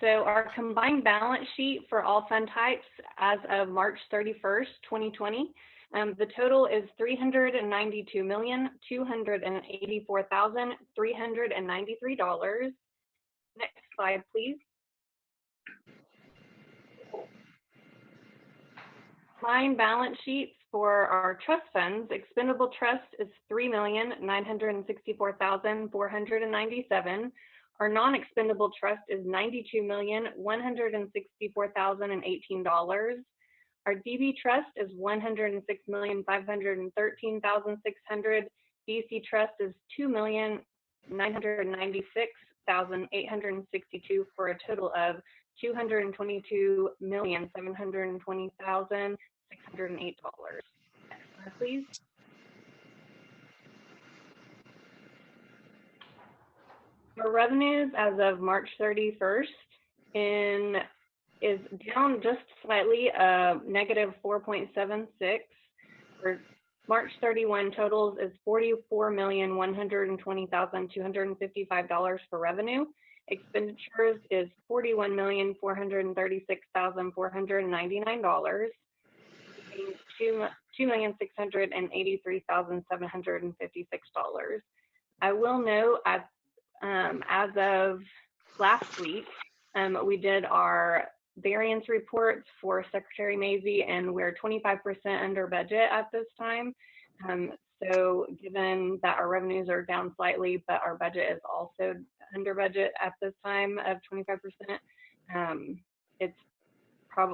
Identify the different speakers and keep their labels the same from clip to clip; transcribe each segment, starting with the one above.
Speaker 1: So our combined balance sheet for all fund types as of March 31st, 2020, the total is $392,284,393. Next slide, please. Combined balance sheets for our trust funds. Expendable trust is $3,964,497. Our non-expendable trust is $92,164,018. Our DB trust is $106,513,600. DC trust is $2,996,862 for a total of $222,720,608. Next slide, please. Our revenues as of March 31st is down just slightly, negative 4.76. For March 31 totals is $44,120,255 for revenue. Expenditures is $41,436,499. $2,683,756. I will note as of last week, we did our variance reports for Secretary Mazie, and we're 25% under budget at this time. So given that our revenues are down slightly, but our budget is also under budget at this time of 25%,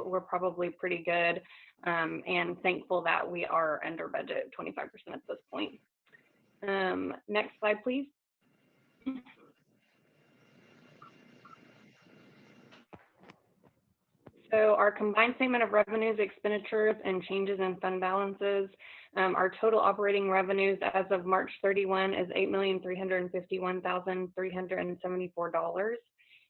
Speaker 1: we're probably pretty good, and thankful that we are under budget 25% at this point. Next slide, please. So our combined statement of revenues, expenditures, and changes in fund balances. Our total operating revenues as of March 31 is $8,351,374.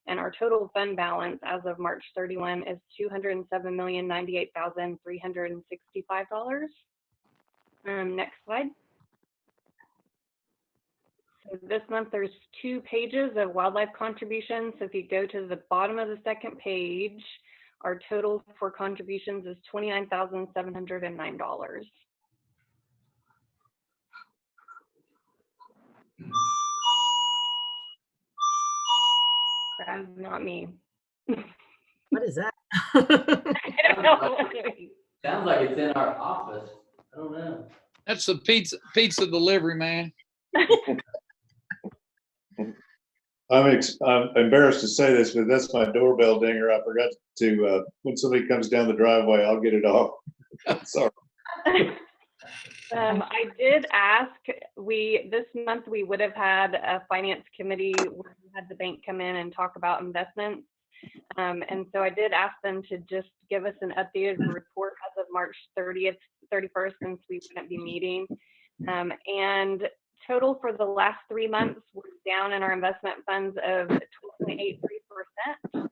Speaker 1: And our total fund balance as of March 31 is $207,098,365. Next slide. So this month there's 2 pages of wildlife contributions. So if you go to the bottom of the second page, our total for contributions is $29,709. That's not me.
Speaker 2: What is that?
Speaker 1: I don't know what it is.
Speaker 3: Sounds like it's in our office. I don't know.
Speaker 4: That's the pizza delivery man.
Speaker 5: I'm embarrassed to say this, but that's my doorbell dinger. I forgot to, when somebody comes down the driveway, I'll get it off. Sorry.
Speaker 1: I did ask, this month we would have had a finance committee where we had the bank come in and talk about investments. And so I did ask them to just give us an updated report as of March 31st, since we wouldn't be meeting. And total for the last 3 months, we're down in our investment funds of 12.83%.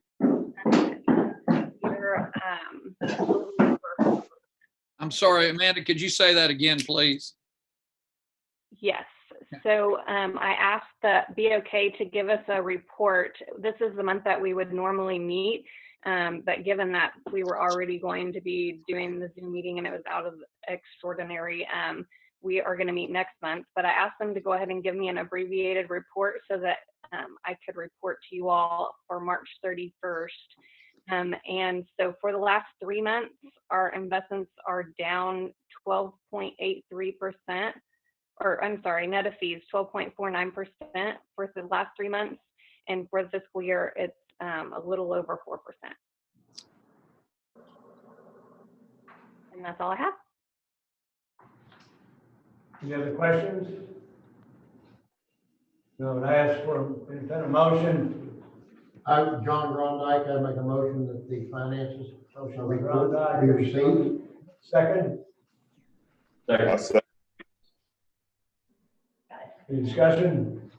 Speaker 4: I'm sorry, Amanda, could you say that again, please?
Speaker 1: Yes. So I asked the BOK to give us a report. This is the month that we would normally meet, but given that we were already going to be doing the Zoom meeting and it was out of extraordinary, we are going to meet next month. But I asked them to go ahead and give me an abbreviated report so that I could report to you all for March 31st. And so for the last 3 months, our investments are down 12.83%, or I'm sorry, net of fees, 12.49% for the last 3 months. And for the fiscal year, it's a little over 4%. And that's all I have.
Speaker 6: Any other questions? No, I ask for a motion.
Speaker 7: I'm John Grondike. I make a motion that the finances
Speaker 6: Motion
Speaker 7: be
Speaker 6: by Grondike.
Speaker 7: received.
Speaker 6: Second.
Speaker 5: Second.
Speaker 6: Any discussion?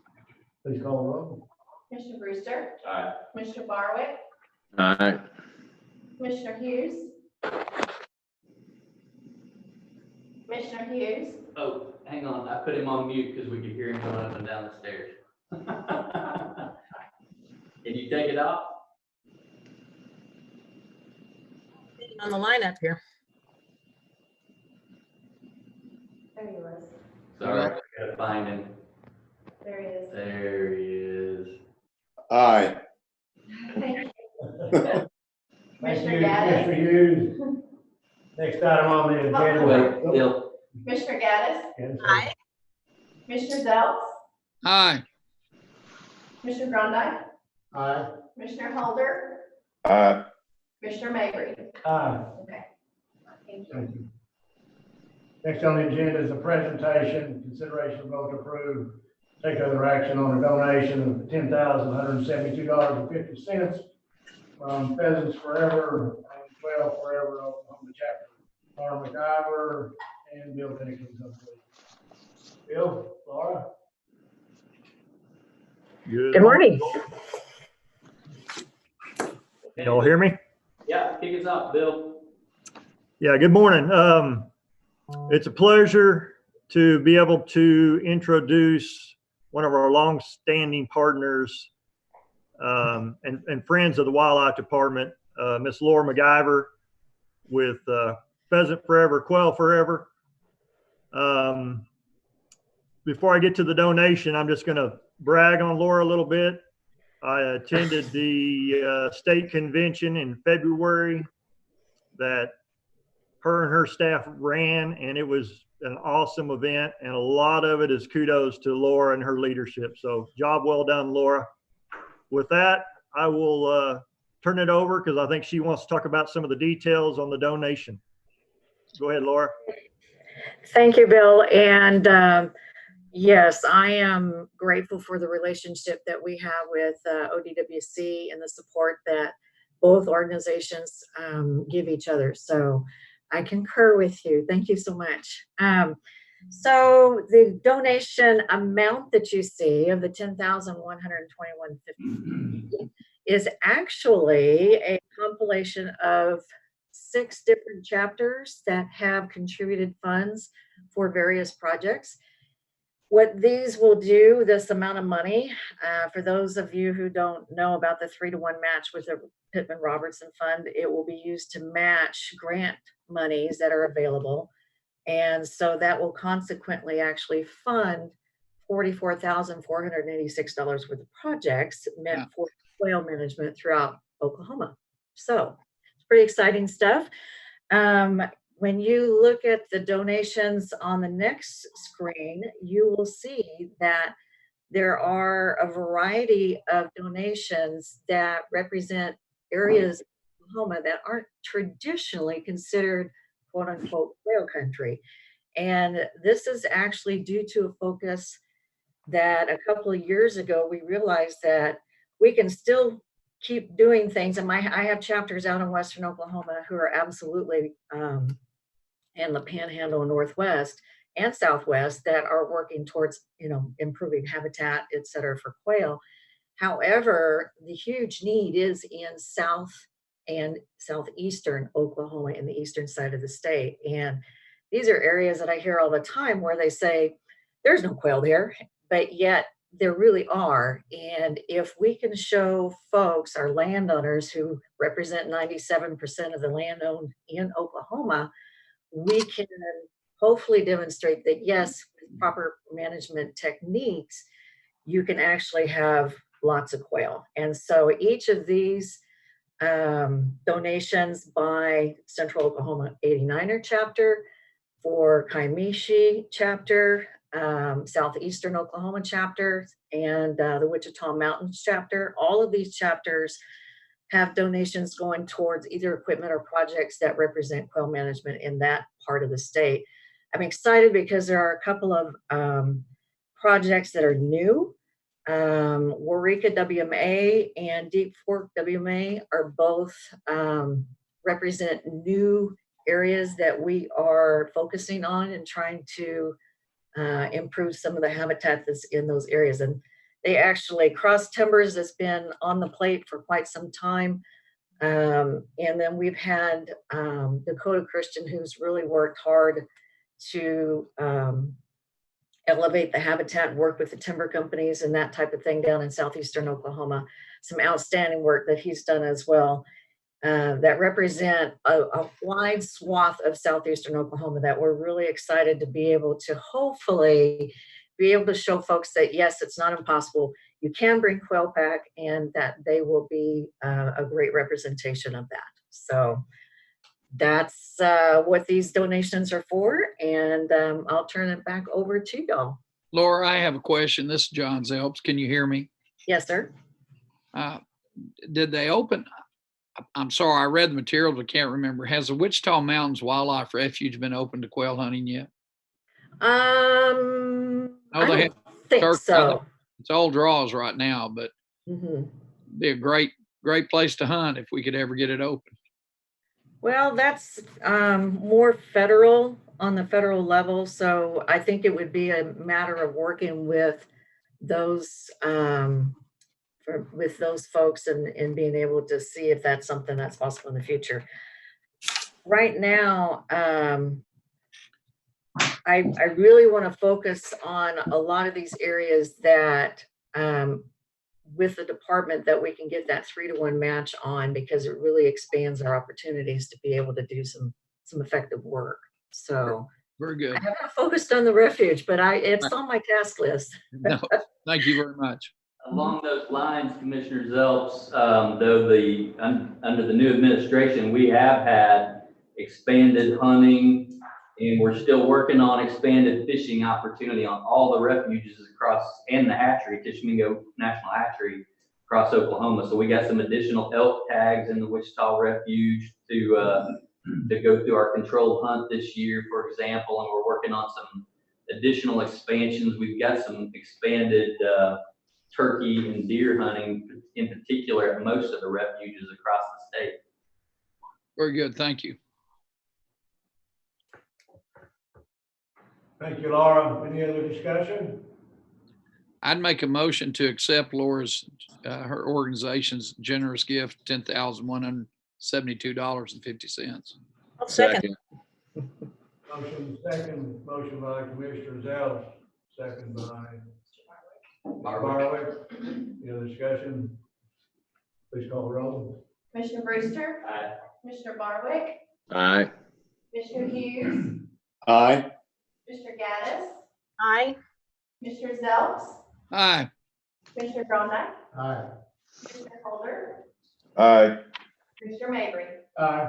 Speaker 6: Please call the roll.
Speaker 8: Commissioner Brewster.
Speaker 3: Aye.
Speaker 8: Commissioner Barwick.
Speaker 3: Aye.
Speaker 8: Commissioner Hughes. Commissioner Hughes.
Speaker 3: Oh, hang on. I put him on mute because we could hear him going up and down the stairs. Can you take it off?
Speaker 2: On the lineup here.
Speaker 8: There he was.
Speaker 3: Sorry, I gotta find him.
Speaker 8: There he is.
Speaker 3: There he is.
Speaker 5: Aye.
Speaker 8: Thank you.
Speaker 7: Thank
Speaker 8: Commissioner
Speaker 7: you,
Speaker 8: Gaddis.
Speaker 7: Commissioner Hughes. Next item on the agenda.
Speaker 3: Wait, Bill.
Speaker 8: Commissioner Gaddis.
Speaker 2: Aye.
Speaker 8: Commissioner Zeltz.
Speaker 4: Aye.
Speaker 8: Commissioner Grondike.
Speaker 7: Aye.
Speaker 8: Commissioner Holder.
Speaker 5: Aye.
Speaker 8: Commissioner Mabry.
Speaker 7: Aye.
Speaker 8: Okay. Thank you.
Speaker 7: Thank you. Next on the agenda is a presentation, consideration of vote to approve, take other action on a donation of $10,172.50 from Pheasants Forever and Quail Forever Oklahoma chapter. Laura McIver and Bill Dickens, I believe. Bill, Laura?
Speaker 2: Good morning.
Speaker 9: Can y'all hear me?
Speaker 3: Yeah, kick us off, Bill.
Speaker 9: Yeah, good morning. It's a pleasure to be able to introduce one of our long-standing partners and friends of the Wildlife Department, Miss Laura McIver with Pheasant Forever, Quail Forever. Before I get to the donation, I'm just going to brag on Laura a little bit. I attended the state convention in February that her and her staff ran, and it was an awesome event, and a lot of it is kudos to Laura and her leadership. So job well done, Laura. With that, I will turn it over because I think she wants to talk about some of the details on the donation. Go ahead, Laura.
Speaker 2: Thank you, Bill. And yes, I am grateful for the relationship that we have with ODWC and the support that both organizations give each other. So I concur with you. Thank you so much. So the donation amount that you see of the $10,121.50 is actually a compilation of 6 different chapters that have contributed funds for various projects. What these will do, this amount of money, for those of you who don't know about the 3-to-1 match with the Pittman Robertson Fund, it will be used to match grant monies that are available. And so that will consequently actually fund $44,486 worth of projects meant for quail management throughout Oklahoma. So it's pretty exciting stuff. When you look at the donations on the next screen, you will see that there are a variety of donations that represent areas of Oklahoma that aren't traditionally considered quote unquote quail country. And this is actually due to a focus that a couple of years ago, we realized that we can still keep doing things. And I have chapters out in Western Oklahoma who are absolutely in the Panhandle Northwest and Southwest that are working towards, improving habitat, et cetera, for quail. However, the huge need is in South and Southeastern Oklahoma in the eastern side of the state. And these are areas that I hear all the time where they say, there's no quail there, but yet there really are. And if we can show folks, our landowners who represent 97% of the land owned in Oklahoma, we can hopefully demonstrate that yes, with proper management techniques, you can actually have lots of quail. And so each of these donations by Central Oklahoma 89er chapter, for Kaimishi chapter, Southeastern Oklahoma chapter, and the Wichita Mountains chapter, all of these chapters have donations going towards either equipment or projects that represent quail management in that part of the state. I'm excited because there are a couple of projects that are new. Warika WMA and Deep Fork WMA are both represent new areas that we are focusing on and trying to improve some of the habitat that's in those areas. And they actually, Cross Timbers has been on the plate for quite some time. And then we've had Dakota Christian, who's really worked hard to elevate the habitat, work with the timber companies and that type of thing down in Southeastern Oklahoma. Some outstanding work that he's done as well. that represent a wide swath of southeastern Oklahoma that we're really excited to be able to hopefully be able to show folks that yes, it's not impossible. You can bring quail back, and that they will be a great representation of that. So that's what these donations are for, and I'll turn it back over to y'all.
Speaker 4: Laura, I have a question. This is John Zelps. Can you hear me?
Speaker 2: Yes, sir.
Speaker 4: Did they open? I'm sorry, I read the materials, but can't remember. Has the Wichita Mountains Wildlife Refuge been open to quail hunting yet?
Speaker 2: I don't think so.
Speaker 4: It's all draws right now, but be a great place to hunt if we could ever get it open.
Speaker 2: Well, that's more federal, on the federal level. So I think it would be a matter of working with those folks and being able to see if that's something that's possible in the future. Right now, I really want to focus on a lot of these areas that with the department that we can get that 3-to-1 match on, because it really expands our opportunities to be able to do some effective work. So
Speaker 4: very good.
Speaker 2: I haven't focused on the refuge, but it's on my task list.
Speaker 4: No, thank you very much.
Speaker 3: Along those lines, Commissioner Zelps, though under the new administration, we have had expanded hunting, and we're still working on expanded fishing opportunity on all the refuges across, and the hatchery, Tishomingo National Hatchery across Oklahoma. So we got some additional elk tags in the Wichita Refuge to go through our controlled hunt this year, for example, and we're working on some additional expansions. We've got some expanded turkey and deer hunting in particular at most of the refuges across the state.
Speaker 4: Very good. Thank you.
Speaker 7: Thank you, Laura. Any other discussion?
Speaker 4: I'd make a motion to accept Laura's, her organization's generous gift, $10,172.50.
Speaker 2: I'll second.
Speaker 7: Motion second, motion by Commissioner Zells, second by Barwick. Any other discussion? Please call the roll.
Speaker 8: Commissioner Brewster.
Speaker 3: Aye.
Speaker 8: Commissioner Barwick.
Speaker 10: Aye.
Speaker 8: Commissioner Hughes.
Speaker 5: Aye.
Speaker 8: Commissioner Gaddis.
Speaker 2: Aye.
Speaker 8: Commissioner Zelps.
Speaker 4: Aye.
Speaker 8: Commissioner Grondike.
Speaker 7: Aye.
Speaker 8: Commissioner Holder.
Speaker 5: Aye.
Speaker 8: Commissioner Mabry.
Speaker 7: Aye.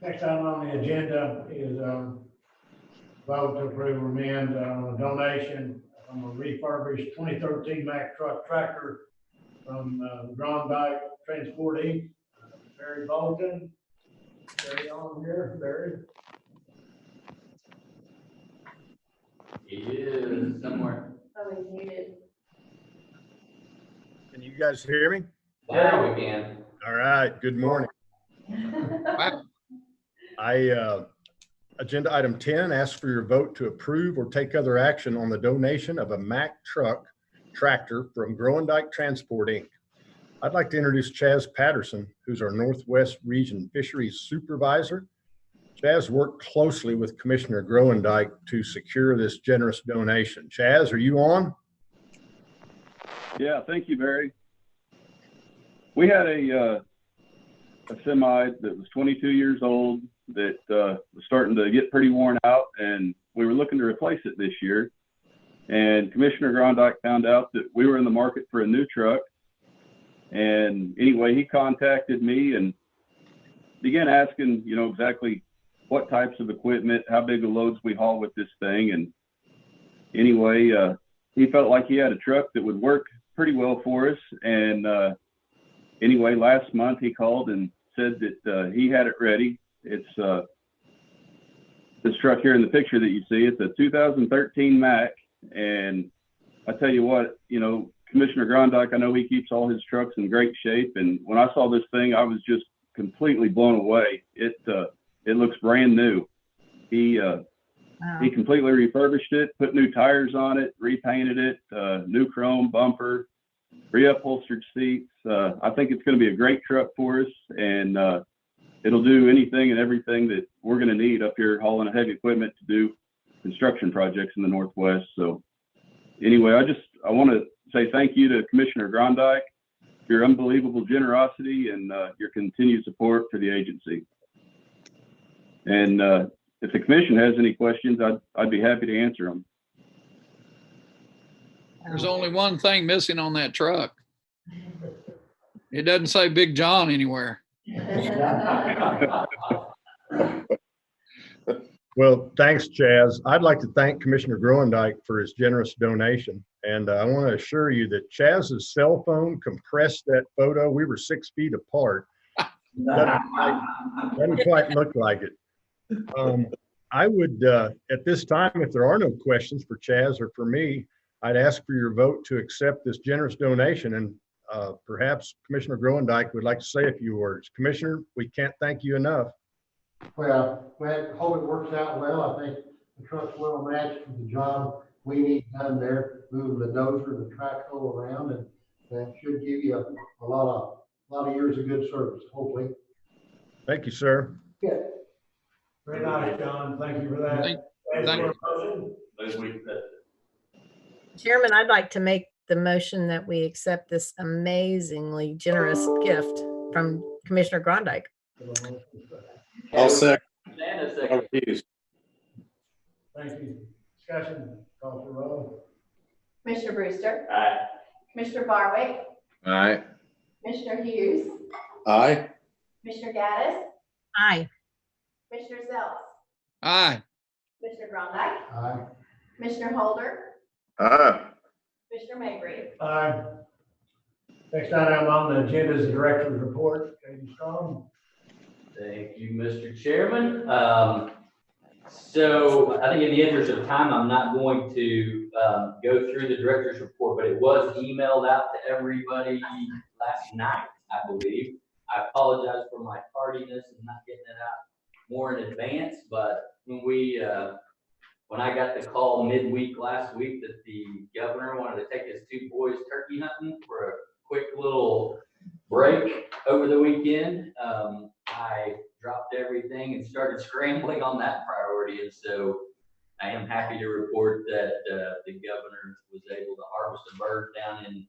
Speaker 7: Next item on the agenda is vote to approve or amend a donation from a refurbished 2013 Mack truck tractor from Grondike Transport Inc. Barry Bolton. Barry on here, Barry.
Speaker 3: He is somewhere.
Speaker 8: Oh, he's muted.
Speaker 10: Can you guys hear me?
Speaker 3: There we can.
Speaker 10: All right. Good morning. Agenda item 10 asks for your vote to approve or take other action on the donation of a Mack truck tractor from Grondike Transport Inc. I'd like to introduce Chaz Patterson, who's our Northwest Region Fisheries Supervisor. Chaz worked closely with Commissioner Grondike to secure this generous donation. Chaz, are you on?
Speaker 11: Yeah, thank you, Barry. We had a semi that was 22 years old that was starting to get pretty worn out, and we were looking to replace it this year. And Commissioner Grondike found out that we were in the market for a new truck. And anyway, he contacted me and began asking, exactly what types of equipment, how big of loads we haul with this thing. And anyway, he felt like he had a truck that would work pretty well for us. And anyway, last month he called and said that he had it ready. It's this truck here in the picture that you see. It's a 2013 Mack. And I tell you what, Commissioner Grondike, I know he keeps all his trucks in great shape. And when I saw this thing, I was just completely blown away. It looks brand new. He completely refurbished it, put new tires on it, repainted it, new chrome bumper, reupholstered seats. I think it's going to be a great truck for us, and it'll do anything and everything that we're going to need up here hauling heavy equipment to do construction projects in the Northwest. So anyway, I want to say thank you to Commissioner Grondike your unbelievable generosity and your continued support for the agency. And if the commission has any questions, I'd be happy to answer them.
Speaker 4: There's only one thing missing on that truck. It doesn't say Big John anywhere.
Speaker 10: Well, thanks, Chaz. I'd like to thank Commissioner Groendijk for his generous donation. And I want to assure you that Chaz's cell phone compressed that photo. We were 6 feet apart. Doesn't quite look like it. I would, at this time, if there are no questions for Chaz or for me, I'd ask for your vote to accept this generous donation. And perhaps Commissioner Groendijk would like to say a few words. Commissioner, we can't thank you enough.
Speaker 7: Well, I hope it works out well. I think the truck's well matched for the job we need done there, moving the dozer and the track hole around, and that should give you a lot of years of good service, hopefully.
Speaker 10: Thank you, sir.
Speaker 7: Good. Very nice, John. Thank you for that.
Speaker 12: Chairman, I'd like to make the motion that we accept this amazingly generous gift from Commissioner Groendijk.
Speaker 5: I'll second.
Speaker 3: And a second.
Speaker 7: Thank you. Discussion, call for roll.
Speaker 8: Commissioner Brewster,
Speaker 3: Aye.
Speaker 8: Commissioner Barwick,
Speaker 10: Aye.
Speaker 8: Commissioner Hughes,
Speaker 5: Aye.
Speaker 8: Commissioner Gaddis,
Speaker 12: Aye.
Speaker 8: Commissioner Zells,
Speaker 4: Aye.
Speaker 8: Commissioner Grondike,
Speaker 7: Aye.
Speaker 8: Commissioner Holder,
Speaker 5: Aye.
Speaker 8: Commissioner Mabry.
Speaker 7: Aye. Next item on the agenda is the director's report. Katie Strong.
Speaker 3: Thank you, Mr. Chairman. So I think in the interest of time, I'm not going to go through the director's report, but it was emailed out to everybody last night, I believe. I apologize for my tardiness and not getting it out more in advance, but when I got the call midweek last week that the governor wanted to take his 2 boys turkey hunting for a quick little break over the weekend, I dropped everything and started scrambling on that priority. And so I am happy to report that the governor was able to harvest a bird down in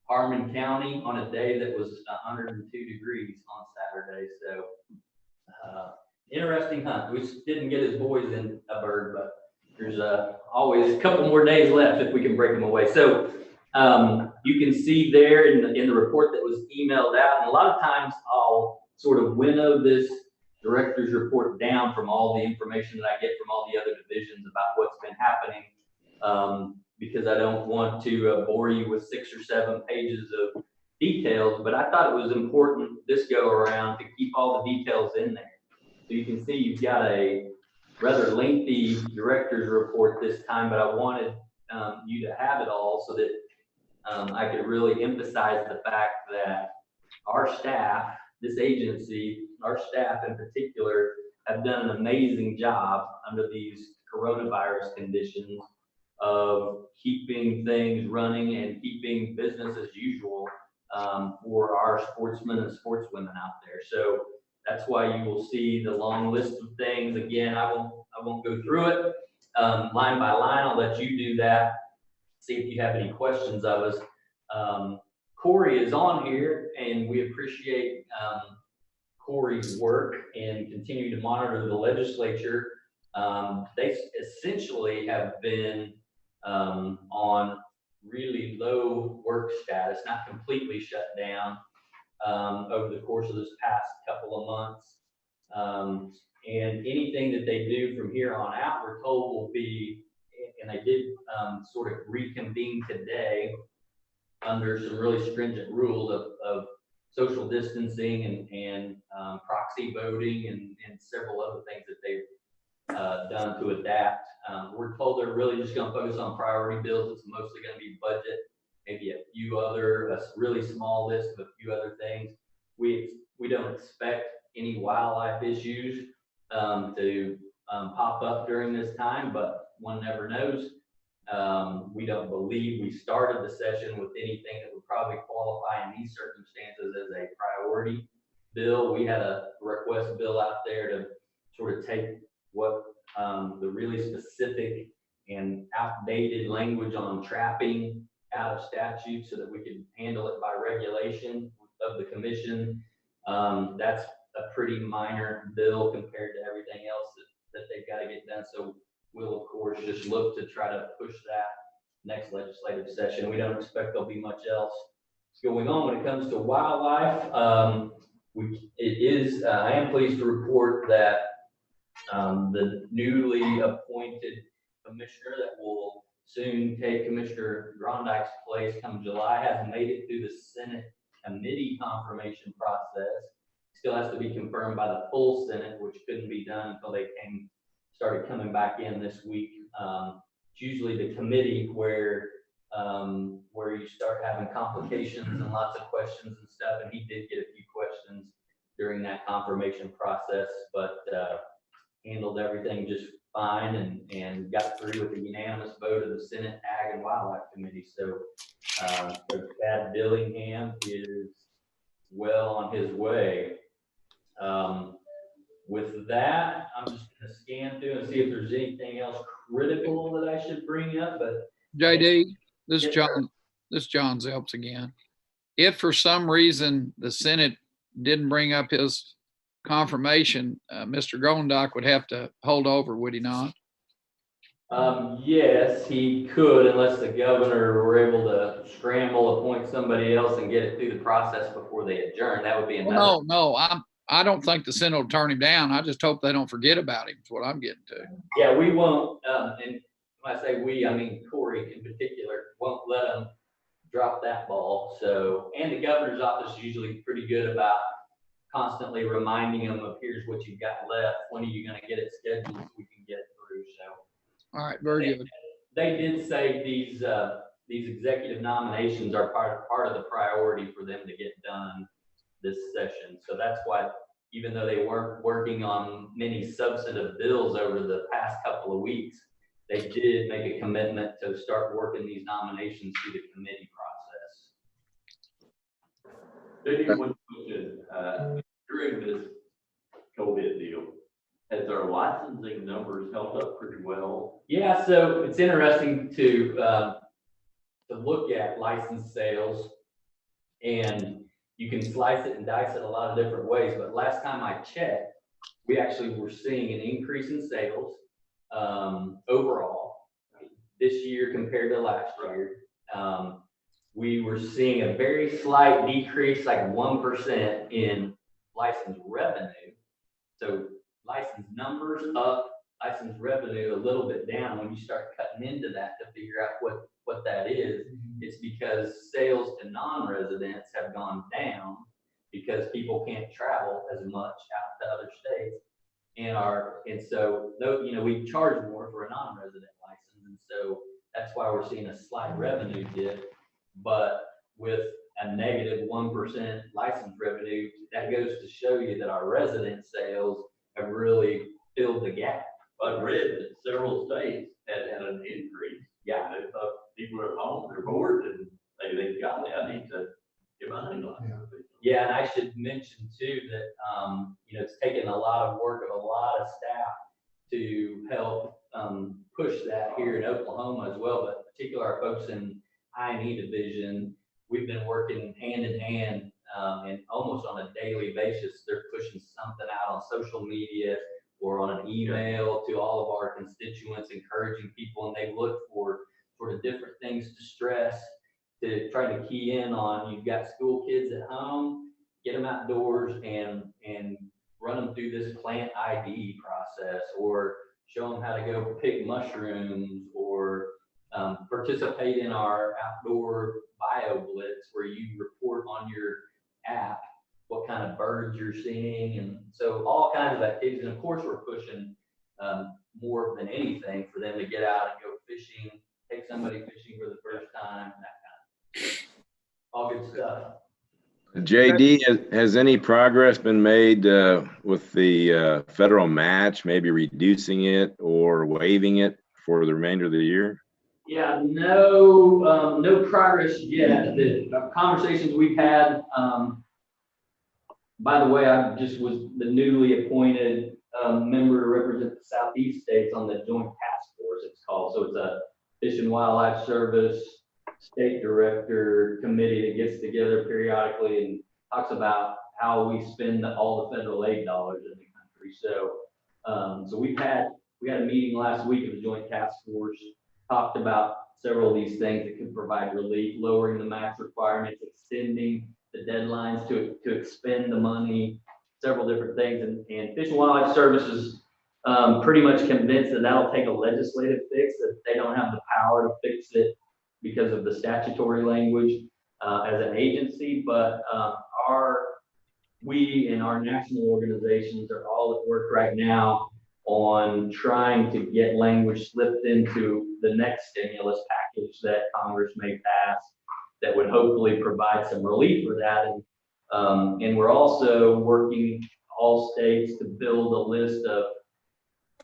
Speaker 3: Harmon County on a day that was 102 degrees on Saturday. So interesting hunt. We didn't get his boys in a bird, but there's always a couple more days left if we can break them away. So you can see there in the report that was emailed out, and a lot of times I'll sort of winnow this director's report down from all the information that I get from all the other divisions about what's been happening, because I don't want to bore you with 6 or 7 pages of details, but I thought it was important this go around to keep all the details in there. So you can see you've got a rather lengthy director's report this time, but I wanted you to have it all so that I could really emphasize the fact that our staff, this agency, our staff in particular, have done an amazing job under these coronavirus conditions of keeping things running and keeping business as usual for our sportsmen and sportswomen out there. So that's why you will see the long list of things. Again, I won't go through it line by line. I'll let you do that. See if you have any questions of us. Corey is on here, and we appreciate Corey's work and continue to monitor the legislature. They essentially have been on really low work status, not completely shut down over the course of this past couple of months. And anything that they do from here on out, we're told will be, and they did sort of reconvene today under some really stringent rules of social distancing and proxy voting and several other things that they've done to adapt. We're told they're really just going to focus on priority bills. It's mostly going to be budget, maybe a really small list of a few other things. We don't expect any wildlife issues to pop up during this time, but one never knows. We don't believe we started the session with anything that would probably qualify in these circumstances as a priority bill. We had a request bill out there to sort of take what the really specific and outdated language on trapping out of statute so that we can handle it by regulation of the commission. That's a pretty minor bill compared to everything else that they've got to get done. So we'll, of course, just look to try to push that next legislative session. We don't expect there'll be much else going on when it comes to wildlife. I am pleased to report that the newly appointed commissioner that will soon take Commissioner Grondike's place come July has made it through the Senate committee confirmation process. Still has to be confirmed by the full Senate, which couldn't be done until they started coming back in this week. It's usually the committee where you start having complications and lots of questions and stuff. And he did get a few questions during that confirmation process, but handled everything just fine and got through with a unanimous vote of the Senate Ag and Wildlife Committee. So Chad Dillingham is well on his way. With that, I'm just going to scan through and see if there's anything else critical that I should bring up. But
Speaker 4: JD, this is John Zelps again. If for some reason the Senate didn't bring up his confirmation, Mr. Grondike would have to hold over, would he not?
Speaker 3: Yes, he could, unless the governor were able to scramble, appoint somebody else and get it through the process before they adjourn. That would be another.
Speaker 4: Well, no, I don't think the Senate will turn him down. I just hope they don't forget about him. Is what I'm getting to.
Speaker 3: Yeah, we won't. And when I say we, I mean Corey in particular, won't let him drop that ball. So, and the governor's office is usually pretty good about constantly reminding them of here's what you've got left. When are you going to get it scheduled so we can get it through? So,
Speaker 4: all right, very good.
Speaker 3: They did say these executive nominations are part of the priority for them to get done this session. So that's why, even though they weren't working on many substantive bills over the past couple of weeks, they did make a commitment to start working these nominations through the committee process.
Speaker 13: JD, one question, during this COVID deal, has our licensing numbers held up pretty well?
Speaker 3: Yeah, so it's interesting to look at license sales, and you can slice it and dice it a lot of different ways. But last time I checked, we actually were seeing an increase in sales overall this year compared to last year. We were seeing a very slight decrease, like 1% in license revenue. So license numbers up, license revenue a little bit down. When you start cutting into that to figure out what that is, it's because sales to non-residents have gone down because people can't travel as much out to other states. And so we charge more for a non-resident license. And so that's why we're seeing a slight revenue dip. But with a negative 1% license revenue, that goes to show you that our resident sales have really filled the gap.
Speaker 13: I read that several states had an increase.
Speaker 3: Yeah.
Speaker 13: They thought people are at home, they're bored, and they think, golly, I need to get my hunting license.
Speaker 3: Yeah, and I should mention too that it's taken a lot of work of a lot of staff to help push that here in Oklahoma as well, but particularly our folks in I&E division. We've been working hand in hand and almost on a daily basis. They're pushing something out on social media or on an email to all of our constituents, encouraging people, and they look for sort of different things to stress, to try to key in on. You've got school kids at home, get them outdoors and run them through this plant ID process, or show them how to go pick mushrooms, or participate in our outdoor bio blitz where you report on your app what kind of birds you're seeing. And so all kinds of activities. And of course, we're pushing more than anything for them to get out and go fishing, take somebody fishing for the first time, that kind of all good stuff.
Speaker 14: JD, has any progress been made with the federal match, maybe reducing it or waiving it for the remainder of the year?
Speaker 3: Yeah, no progress yet. The conversations we've had, by the way, I just was the newly appointed member to represent the Southeast states on the Joint Task Force, it's called. So it's a Fish and Wildlife Service, state director committee that gets together periodically and talks about how we spend all the federal aid dollars in the country. So we had a meeting last week of the Joint Task Force, talked about several of these things that could provide relief, lowering the match requirements, extending the deadlines to expend the money, several different things. And Fish and Wildlife Services pretty much convinced that that'll take a legislative fix, that they don't have the power to fix it because of the statutory language as an agency. But we and our national organizations are all at work right now on trying to get language slipped into the next stimulus package that Congress may pass that would hopefully provide some relief for that. And we're also working all states to build a list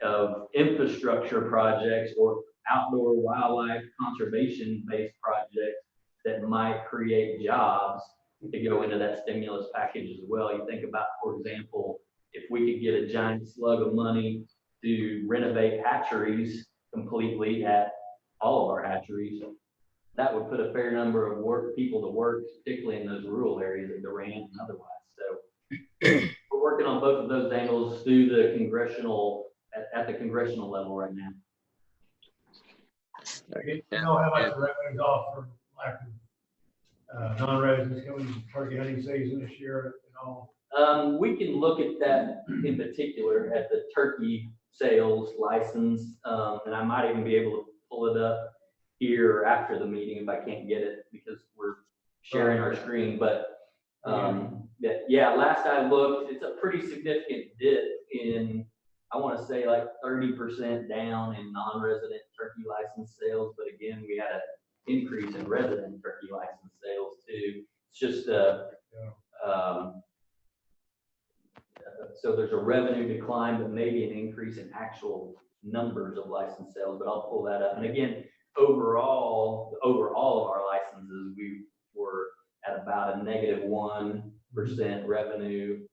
Speaker 3: of infrastructure projects or outdoor wildlife conservation-based projects that might create jobs to go into that stimulus package as well. You think about, for example, if we could get a giant slug of money to renovate hatcheries completely at all of our hatcheries, that would put a fair number of people to work, particularly in those rural areas of Durant and otherwise. So we're working on both of those angles through the congressional, at the congressional level right now.
Speaker 7: You know how much the revenue's off for lack of non-residents coming to turkey hunting season this year and all?
Speaker 3: We can look at that in particular at the turkey sales license, and I might even be able to pull it up here after the meeting if I can't get it because we're sharing our screen. But yeah, last I looked, it's a pretty significant dip in, I want to say like 30% down in non-resident turkey license sales. But again, we had an increase in resident turkey license sales too. It's just so there's a revenue decline, but maybe an increase in actual numbers of license sales, but I'll pull that up. And again, overall of our licenses, we were at about a -1% revenue.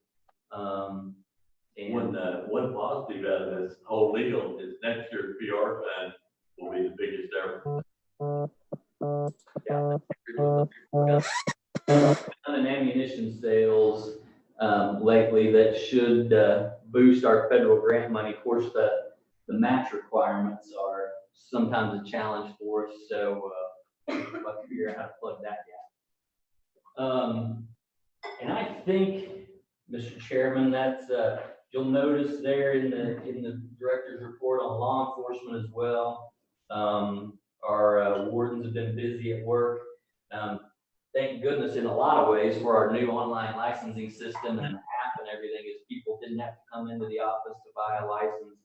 Speaker 3: And
Speaker 13: one positive out of this whole deal is next year's PR fund will be the biggest ever.
Speaker 3: And ammunition sales lately that should boost our federal grant money. Of course, the match requirements are sometimes a challenge for us, so we'll have to figure out how to plug that gap. And I think, Mr. Chairman, that's you'll notice there in the director's report on law enforcement as well. Our wardens have been busy at work. Thank goodness in a lot of ways for our new online licensing system and app and everything, is people didn't have to come into the office to buy a license.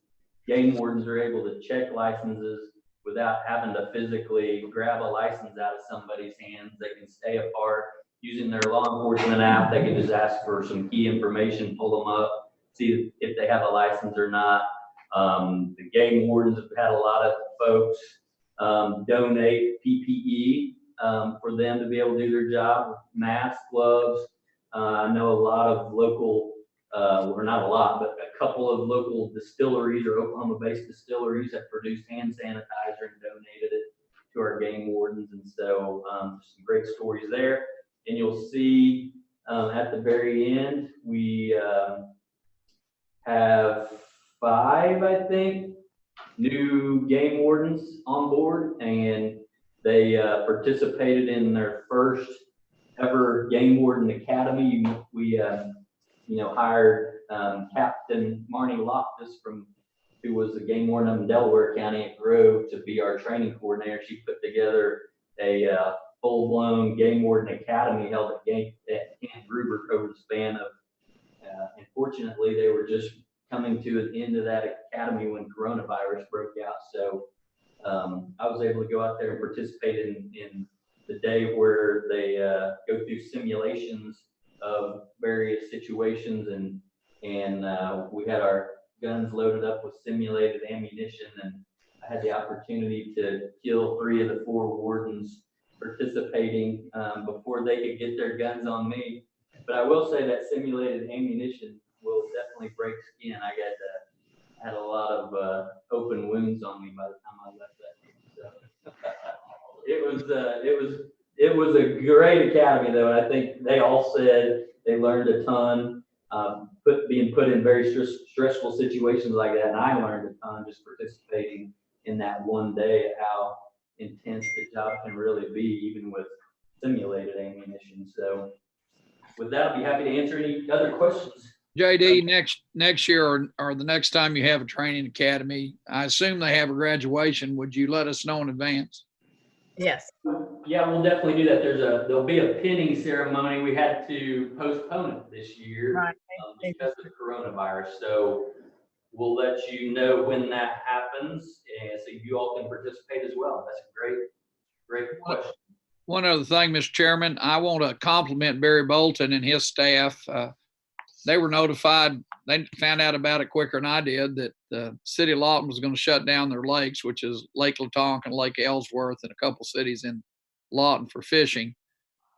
Speaker 3: Game wardens are able to check licenses without having to physically grab a license out of somebody's hands. They can stay apart using their law enforcement app. They can just ask for some key information, pull them up, see if they have a license or not. The game wardens have had a lot of folks donate PPE for them to be able to do their job, masks, gloves. I know a lot of local, or not a lot, but a couple of local distilleries or Oklahoma-based distilleries have produced hand sanitizer and donated it to our game wardens. And so some great stories there. And you'll see at the very end, we have 5, I think, new game wardens on board, and they participated in their first ever game warden academy. We hired Captain Marnie Loftus who was the game warden of Delaware County at Grove to be our training coordinator. She put together a full-blown game warden academy held at Camp Gruber over the span of, unfortunately, they were just coming to the end of that academy when coronavirus broke out. So I was able to go out there and participate in the day where they go through simulations of various situations, and we had our guns loaded up with simulated ammunition, and I had the opportunity to kill 3 of the 4 wardens participating before they could get their guns on me. But I will say that simulated ammunition will definitely break skin. I had a lot of open wounds on me by the time I left that game. So. It was a great academy though. And I think they all said they learned a ton, being put in very stressful situations like that. And I learned a ton just participating in that one day, how intense the job can really be, even with simulated ammunition. So with that, I'll be happy to answer any other questions.
Speaker 4: JD, next year or the next time you have a training academy, I assume they have a graduation. Would you let us know in advance?
Speaker 12: Yes.
Speaker 3: Yeah, we'll definitely do that. There'll be a pinning ceremony. We had to postpone it this year
Speaker 12: Right.
Speaker 3: because of the coronavirus. So we'll let you know when that happens, and so you all can participate as well. That's a great question.
Speaker 4: One other thing, Mr. Chairman, I want to compliment Barry Bolton and his staff. They were notified, they found out about it quicker than I did, that the city of Lawton was going to shut down their lakes, which is Lake Latonk and Lake Ellsworth and a couple cities in Lawton for fishing.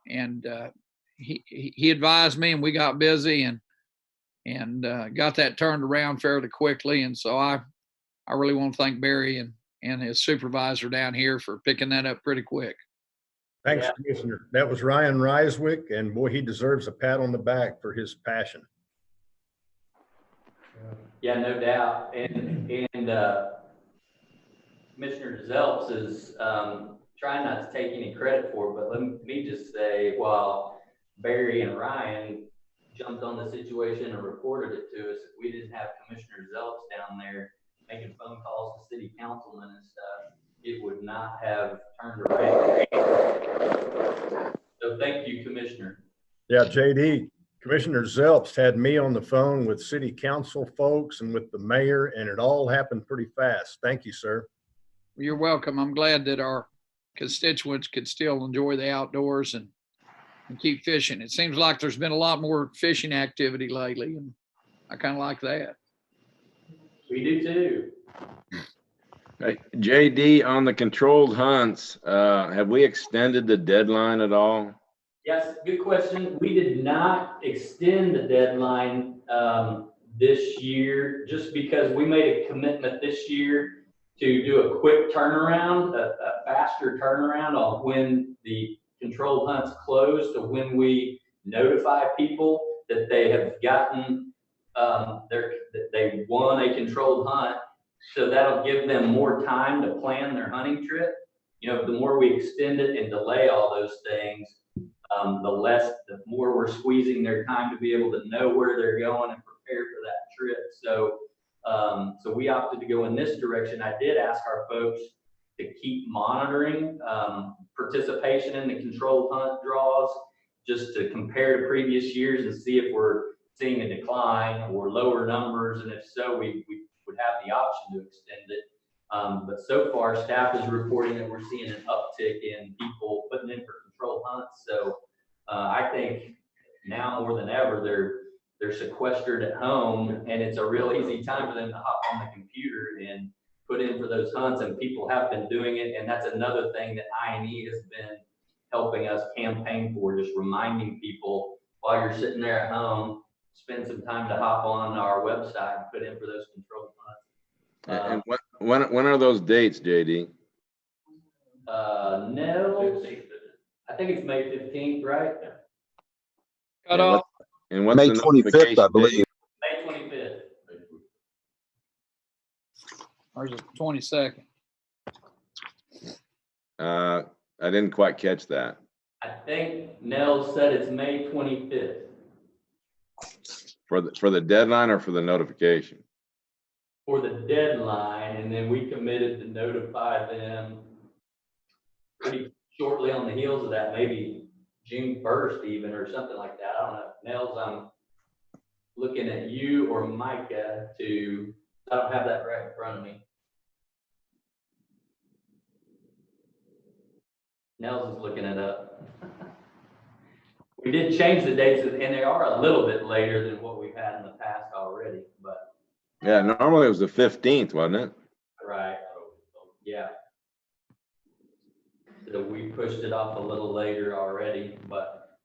Speaker 4: And he advised me, and we got busy and got that turned around fairly quickly. And so I really want to thank Barry and his supervisor down here for picking that up pretty quick.
Speaker 10: Thanks,
Speaker 3: Yeah.
Speaker 10: Commissioner. That was Ryan Reiswick, and boy, he deserves a pat on the back for his passion.
Speaker 3: Yeah, no doubt. And Commissioner Zelps is trying not to take any credit for it, but let me just say, while Barry and Ryan jumped on the situation and reported it to us, if we didn't have Commissioner Zelps down there making phone calls to city councilmen and stuff, it would not have turned around. So thank you, Commissioner.
Speaker 10: Yeah, JD, Commissioner Zelps had me on the phone with city council folks and with the mayor, and it all happened pretty fast. Thank you, sir.
Speaker 4: You're welcome. I'm glad that our constituents could still enjoy the outdoors and keep fishing. It seems like there's been a lot more fishing activity lately, and I kind of like that.
Speaker 3: We do too.
Speaker 14: Hey, JD, on the controlled hunts, have we extended the deadline at all?
Speaker 3: Yes, good question. We did not extend the deadline this year just because we made a commitment this year to do a quick turnaround, a faster turnaround on when the controlled hunts close to when we notify people that they have gotten that they won a controlled hunt. So that'll give them more time to plan their hunting trip. You know, the more we extend it and delay all those things, the more we're squeezing their time to be able to know where they're going and prepare for that trip. So we opted to go in this direction. I did ask our folks to keep monitoring participation in the controlled hunt draws, just to compare to previous years and see if we're seeing a decline or lower numbers. And if so, we would have the option to extend it. But so far, staff is reporting that we're seeing an uptick in people putting in for controlled hunts. So I think now more than ever, they're sequestered at home, and it's a real easy time for them to hop on the computer and put in for those hunts. And people have been doing it, and that's another thing that I&E has been helping us campaign for, just reminding people while you're sitting there at home, spend some time to hop on our website and put in for those controlled hunts.
Speaker 14: And when are those dates, JD?
Speaker 3: No, I think it's May 15th, right?
Speaker 4: Cut off.
Speaker 14: And what's
Speaker 15: May
Speaker 14: the
Speaker 15: 25th, I believe.
Speaker 3: May 25th.
Speaker 4: Or is it 22nd?
Speaker 14: I didn't quite catch that.
Speaker 3: I think Nell said it's May 25th.
Speaker 14: For the deadline or for the notification?
Speaker 3: For the deadline, and then we committed to notify them pretty shortly on the heels of that, maybe June 1st even, or something like that. I don't know. Nels, I'm looking at you or Micah I don't have that right in front of me. Nels is looking it up. We did change the dates, and they are a little bit later than what we've had in the past already, but.
Speaker 14: Yeah, normally it was the 15th, wasn't it?
Speaker 3: Right, yeah. So we pushed it off a little later already, but.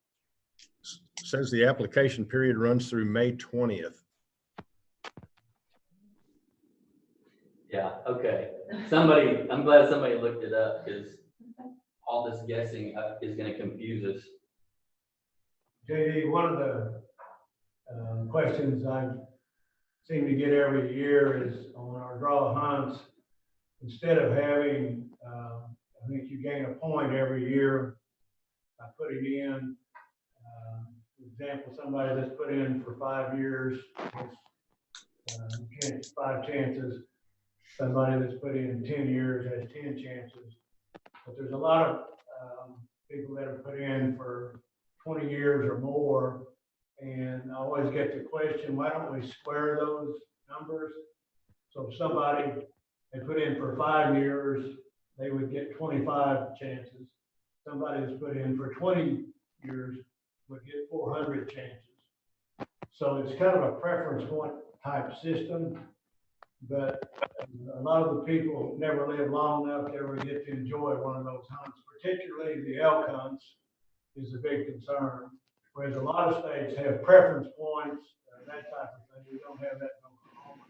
Speaker 10: Says the application period runs through May 20th.
Speaker 3: Yeah, okay. I'm glad somebody looked it up, because all this guessing is gonna confuse us.
Speaker 7: JD, one of the questions I seem to get every year is on our draw hunts, instead of having, I think you gain a point every year by putting in, for example, somebody that's put in for 5 years, has 5 chances. Somebody that's put in 10 years has 10 chances. But there's a lot of people that have put in for 20 years or more. And I always get the question, why don't we square those numbers? So if somebody had put in for 5 years, they would get 25 chances. Somebody that's put in for 20 years would get 400 chances. So it's kind of a preference point type system, but a lot of the people never live long enough to ever get to enjoy one of those hunts, particularly the elk hunts is a big concern. Whereas a lot of states have preference points, that type of thing. We don't have that in Oklahoma.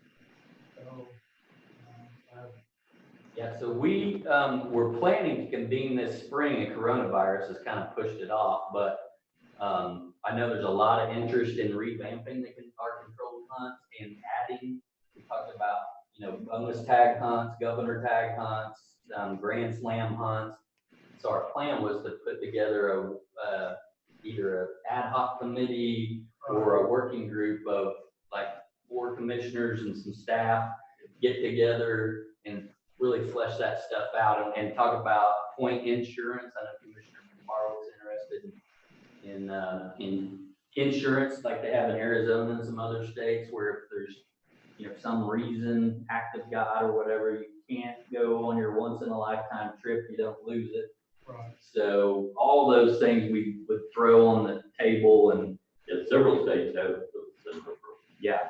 Speaker 7: So,
Speaker 3: Yeah, so we were planning to convene this spring, and coronavirus has kind of pushed it off, but I know there's a lot of interest in revamping our controlled hunts and adding, we talked about, you know, bonus tag hunts, governor tag hunts, grand slam hunts. So our plan was to put together either an ad hoc committee or a working group of like 4 commissioners and some staff, get together and really flesh that stuff out and talk about point insurance. I know Commissioner Morrow was interested in insurance like they have in Arizona and some other states, where if there's, you know, some reason, act of God or whatever, you can't go on your once in a lifetime trip, you don't lose it.
Speaker 7: right.
Speaker 3: So all those things we would throw on the table, and
Speaker 13: Several states have.
Speaker 3: yeah.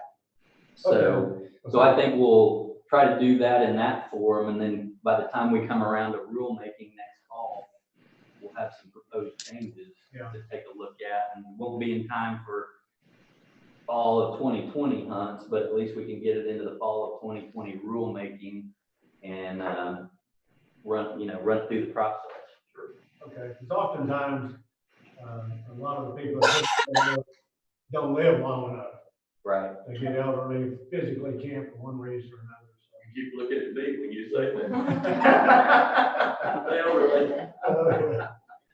Speaker 3: So I think we'll try to do that in that forum, and then by the time we come around to rulemaking next fall, we'll have some proposed changes to take a look at, and won't be in time for fall of 2020 hunts, but at least we can get it into the fall of 2020 rulemaking and run through the process. Sure.
Speaker 7: Okay, because oftentimes a lot of the people that don't live long enough.
Speaker 3: Right.
Speaker 7: They get elderly, physically can't for one reason or another.
Speaker 13: You keep looking at me when you say
Speaker 7: So.
Speaker 13: that. Elderly.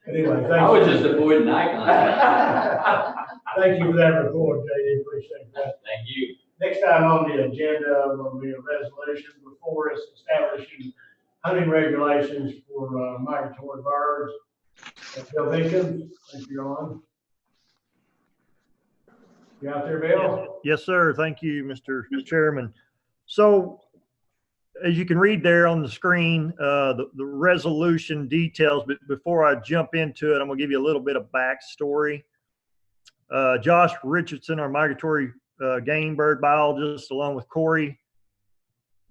Speaker 7: Anyway,
Speaker 3: I was just avoiding eye contact.
Speaker 7: Thank you for that report, JD. Appreciate that.
Speaker 3: Thank you.
Speaker 7: Next item on the agenda will be a resolution before us establishing hunting regulations for migratory birds. Bill Deacon, thank you, on. You out there, Bill?
Speaker 9: Yes, sir. Thank you, Mr. Chairman. So as you can read there on the screen, the resolution details, but before I jump into it, I'm gonna give you a little bit of backstory. Josh Richardson, our migratory game bird biologist, along with Corey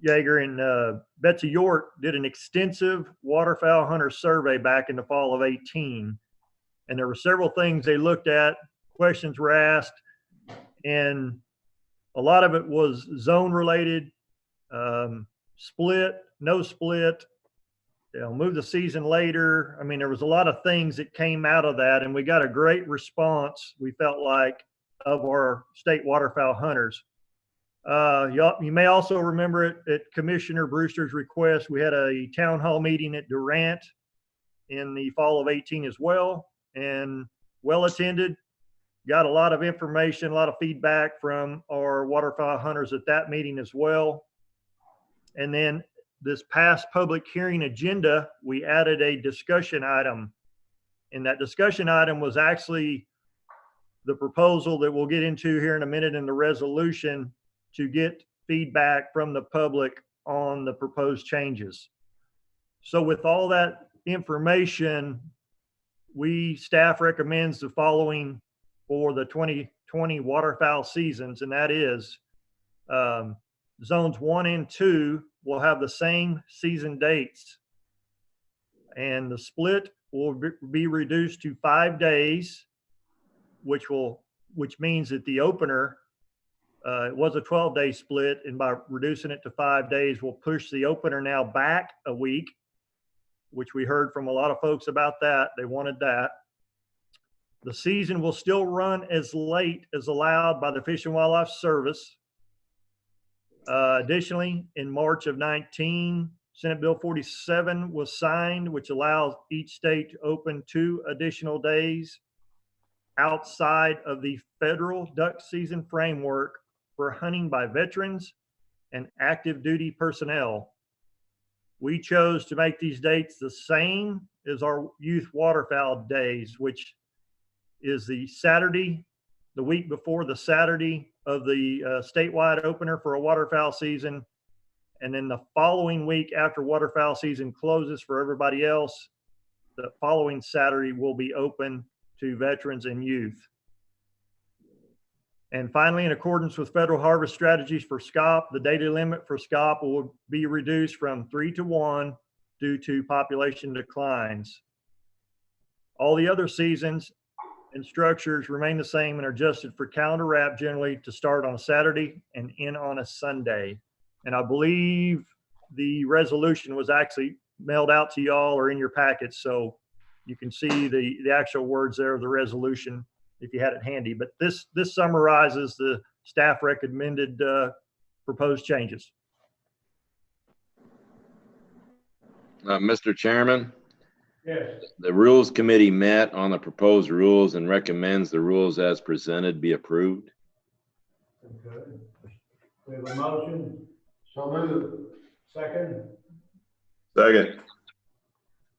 Speaker 9: Yeager and Betsy York, did an extensive waterfowl hunter survey back in the fall of 18. And there were several things they looked at, questions were asked, and a lot of it was zone related, split, no split, move the season later. I mean, there was a lot of things that came out of that, and we got a great response, we felt like, of our state waterfowl hunters. You may also remember it at Commissioner Brewster's request. We had a town hall meeting at Durant in the fall of 18 as well, and well attended. Got a lot of information, a lot of feedback from our waterfowl hunters at that meeting as well. And then this past public hearing agenda, we added a discussion item. And that discussion item was actually the proposal that we'll get into here in a minute in the resolution to get feedback from the public on the proposed changes. So with all that information, staff recommends the following for the 2020 waterfowl seasons, and that is zones 1 and 2 will have the same season dates, and the split will be reduced to 5 days, which means that the opener, it was a 12-day split, and by reducing it to 5 days, we'll push the opener now back a week. which we heard from a lot of folks about that. They wanted that. The season will still run as late as allowed by the Fish and Wildlife Service. Additionally, in March of 19, Senate Bill 47 was signed, which allows each state to open 2 additional days outside of the federal duck season framework for hunting by veterans and active duty personnel. We chose to make these dates the same as our youth waterfowl days, which is the Saturday, the week before the Saturday of the statewide opener for a waterfowl season. And then the following week after waterfowl season closes for everybody else, the following Saturday will be open to veterans and youth. And finally, in accordance with federal harvest strategies for SCOP, the daily limit for SCOP will be reduced from 3 to 1 due to population declines. All the other seasons and structures remain the same and are adjusted for calendar wrap generally to start on a Saturday and end on a Sunday. And I believe the resolution was actually mailed out to y'all or in your packets, so you can see the actual words there of the resolution if you had it handy. But this summarizes the staff recommended proposed changes.
Speaker 14: Mr. Chairman,
Speaker 7: Yes.
Speaker 14: the Rules Committee met on the proposed rules and recommends the rules as presented be approved.
Speaker 7: Okay. We have a motion. So moved. Second.
Speaker 5: Second.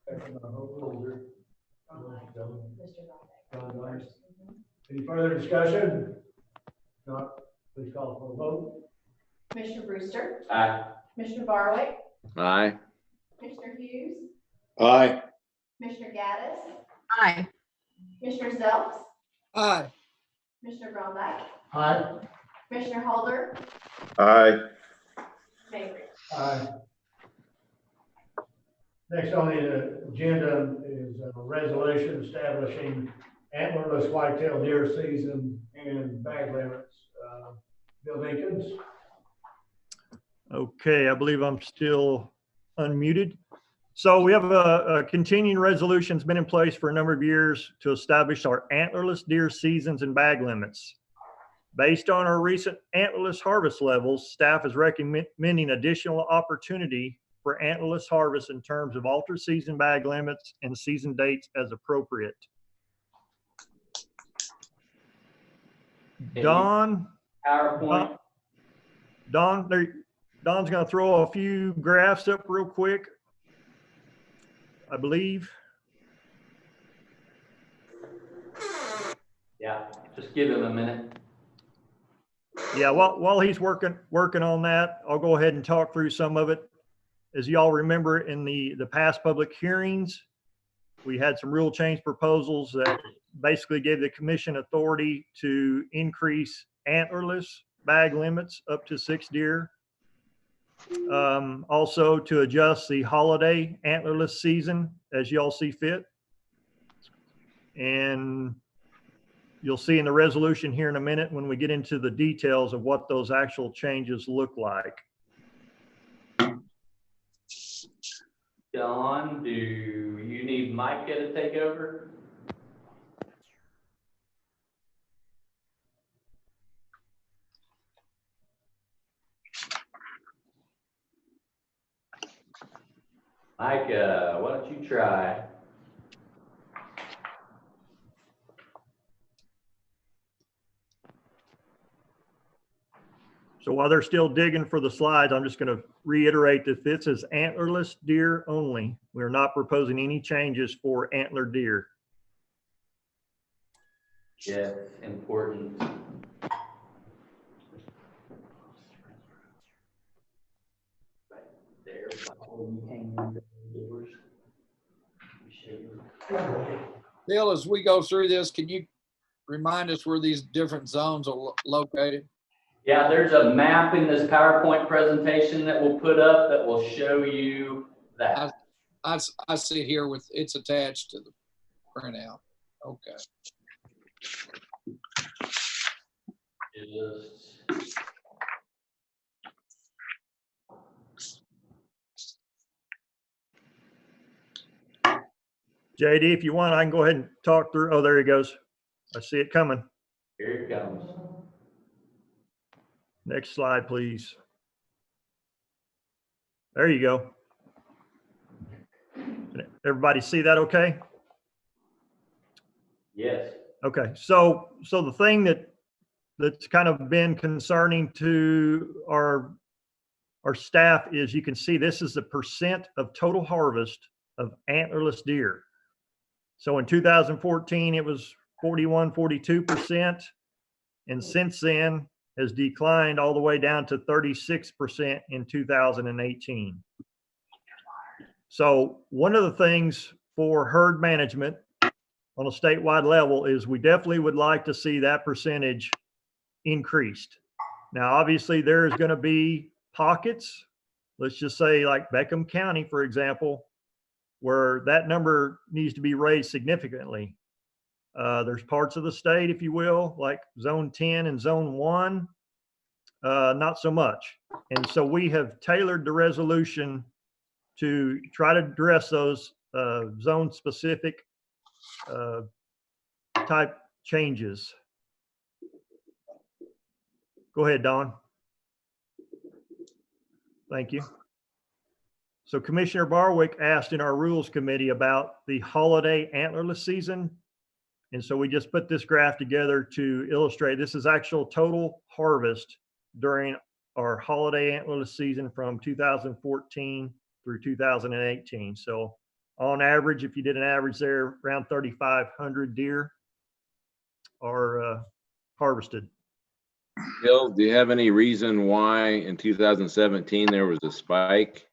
Speaker 7: Second by Holder. Any further discussion? Not, please call for a vote.
Speaker 8: Commissioner Brewster,
Speaker 3: Aye.
Speaker 8: Commissioner Barwick,
Speaker 14: Aye.
Speaker 8: Commissioner Hughes,
Speaker 5: Aye.
Speaker 8: Commissioner Gaddis,
Speaker 12: Aye.
Speaker 8: Commissioner Zelfs,
Speaker 4: Aye.
Speaker 8: Commissioner Grondike,
Speaker 7: Aye.
Speaker 8: Commissioner Holder,
Speaker 5: Aye.
Speaker 8: Mavry.
Speaker 7: Aye. Next on the agenda is a resolution establishing antlerless whitetail deer season and bag limits. Bill Dinkins.
Speaker 9: Okay, I believe I'm still unmuted. So we have a continuing resolution that's been in place for a number of years to establish our antlerless deer seasons and bag limits. Based on our recent antlerless harvest levels, staff is recommending additional opportunity for antlerless harvest in terms of altered season bag limits and season dates as appropriate. Don,
Speaker 3: PowerPoint.
Speaker 9: Don's going to throw a few graphs up real quick, I believe.
Speaker 3: Yeah, just give him a minute.
Speaker 9: Yeah, while he's working on that, I'll go ahead and talk through some of it. As y'all remember, in the past public hearings, we had some rule change proposals that basically gave the commission authority to increase antlerless bag limits up to 6 deer. Also to adjust the holiday antlerless season as y'all see fit. And you'll see in the resolution here in a minute when we get into the details of what those actual changes look like.
Speaker 3: Don, do you need Micah to take over? Micah, why don't you try?
Speaker 9: So while they're still digging for the slides, I'm just going to reiterate that this is antlerless deer only. We're not proposing any changes for antler deer.
Speaker 3: Yes, important. Right there, before you came in the doors.
Speaker 4: Bill, as we go through this, can you remind us where these different zones are located?
Speaker 3: Yeah, there's a map in this PowerPoint presentation that we'll put up that will show you that.
Speaker 4: I see it here with it's attached to the printout. Okay.
Speaker 3: Just
Speaker 9: JD, if you want, I can go ahead and talk through. Oh, there he goes. I see it coming.
Speaker 13: Here it comes.
Speaker 9: Next slide, please. There you go. Everybody see that okay?
Speaker 13: Yes.
Speaker 9: Okay, so the thing that's kind of been concerning to our staff is you can see this is the percent of total harvest of antlerless deer. So in 2014, it was 41, 42%. And since then has declined all the way down to 36% in 2018. So one of the things for herd management on a statewide level is we definitely would like to see that percentage increased. Now, obviously there's going to be pockets, let's just say like Beckham County, for example, where that number needs to be raised significantly. There's parts of the state, if you will, like zone 10 and zone 1, not so much. And so we have tailored the resolution to try to address those zone specific type changes. Go ahead, Don. Thank you. So Commissioner Barwick asked in our rules committee about the holiday antlerless season. And so we just put this graph together to illustrate this is actual total harvest during our holiday antlerless season from 2014 through 2018. So on average, if you did an average there, around 3,500 deer are harvested.
Speaker 14: Bill, do you have any reason why in 2017 there was a spike?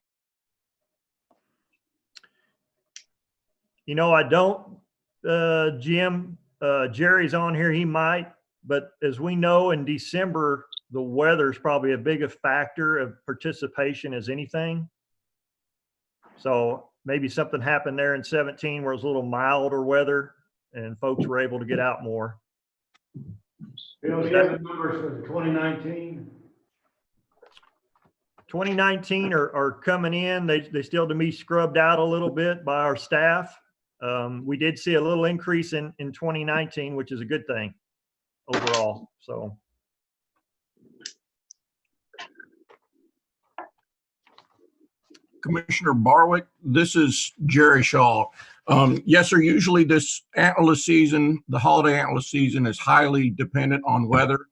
Speaker 9: You know, I don't, Jim. Jerry's on here, he might, but as we know in December, the weather is probably as big a factor of participation as anything. So maybe something happened there in 17 where it was a little milder weather and folks were able to get out more.
Speaker 7: Bill, do you have the numbers for 2019?
Speaker 9: 2019 are coming in. They still to be scrubbed out a little bit by our staff. We did see a little increase in 2019, which is a good thing overall. So.
Speaker 15: Commissioner Barwick, this is Jerry Shaw. Yes, sir, usually this antlerless season, the holiday antlerless season is highly dependent on weather.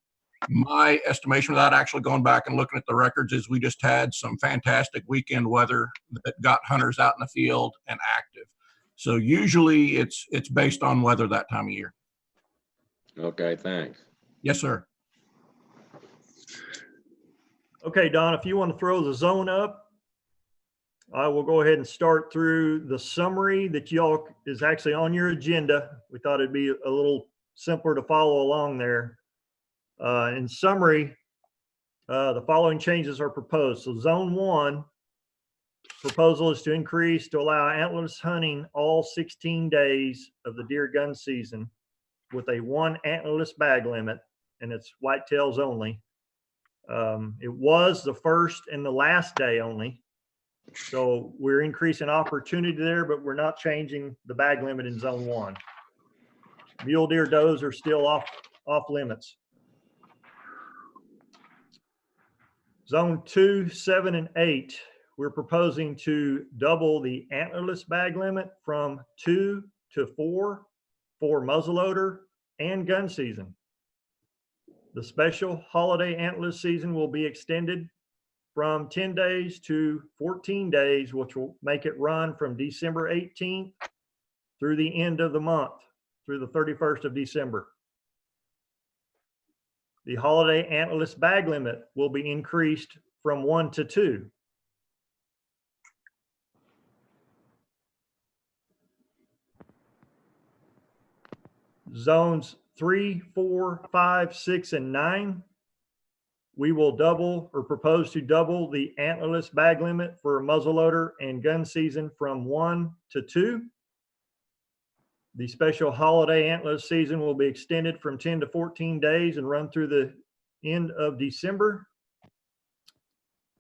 Speaker 15: My estimation without actually going back and looking at the records is we just had some fantastic weekend weather that got hunters out in the field and active. So usually it's based on weather that time of year.
Speaker 14: Okay, thanks.
Speaker 15: Yes, sir.
Speaker 9: Okay, Don, if you want to throw the zone up, I will go ahead and start through the summary that y'all is actually on your agenda. We thought it'd be a little simpler to follow along there. In summary, the following changes are proposed. So zone 1 proposal is to increase to allow antlerless hunting all 16 days of the deer gun season with a 1 antlerless bag limit, and it's whitetails only. It was the first and the last day only. So we're increasing opportunity there, but we're not changing the bag limit in zone 1. Mule deer does are still off limits. Zone 2, 7, and 8, we're proposing to double the antlerless bag limit from 2 to 4 for muzzleloader and gun season. The special holiday antlerless season will be extended from 10 days to 14 days, which will make it run from December 18th through the end of the month, through the 31st of December. The holiday antlerless bag limit will be increased from 1 to 2. Zones 3, 4, 5, 6, and 9. We will double or propose to double the antlerless bag limit for muzzleloader and gun season from 1 to 2. The special holiday antlerless season will be extended from 10 to 14 days and run through the end of December.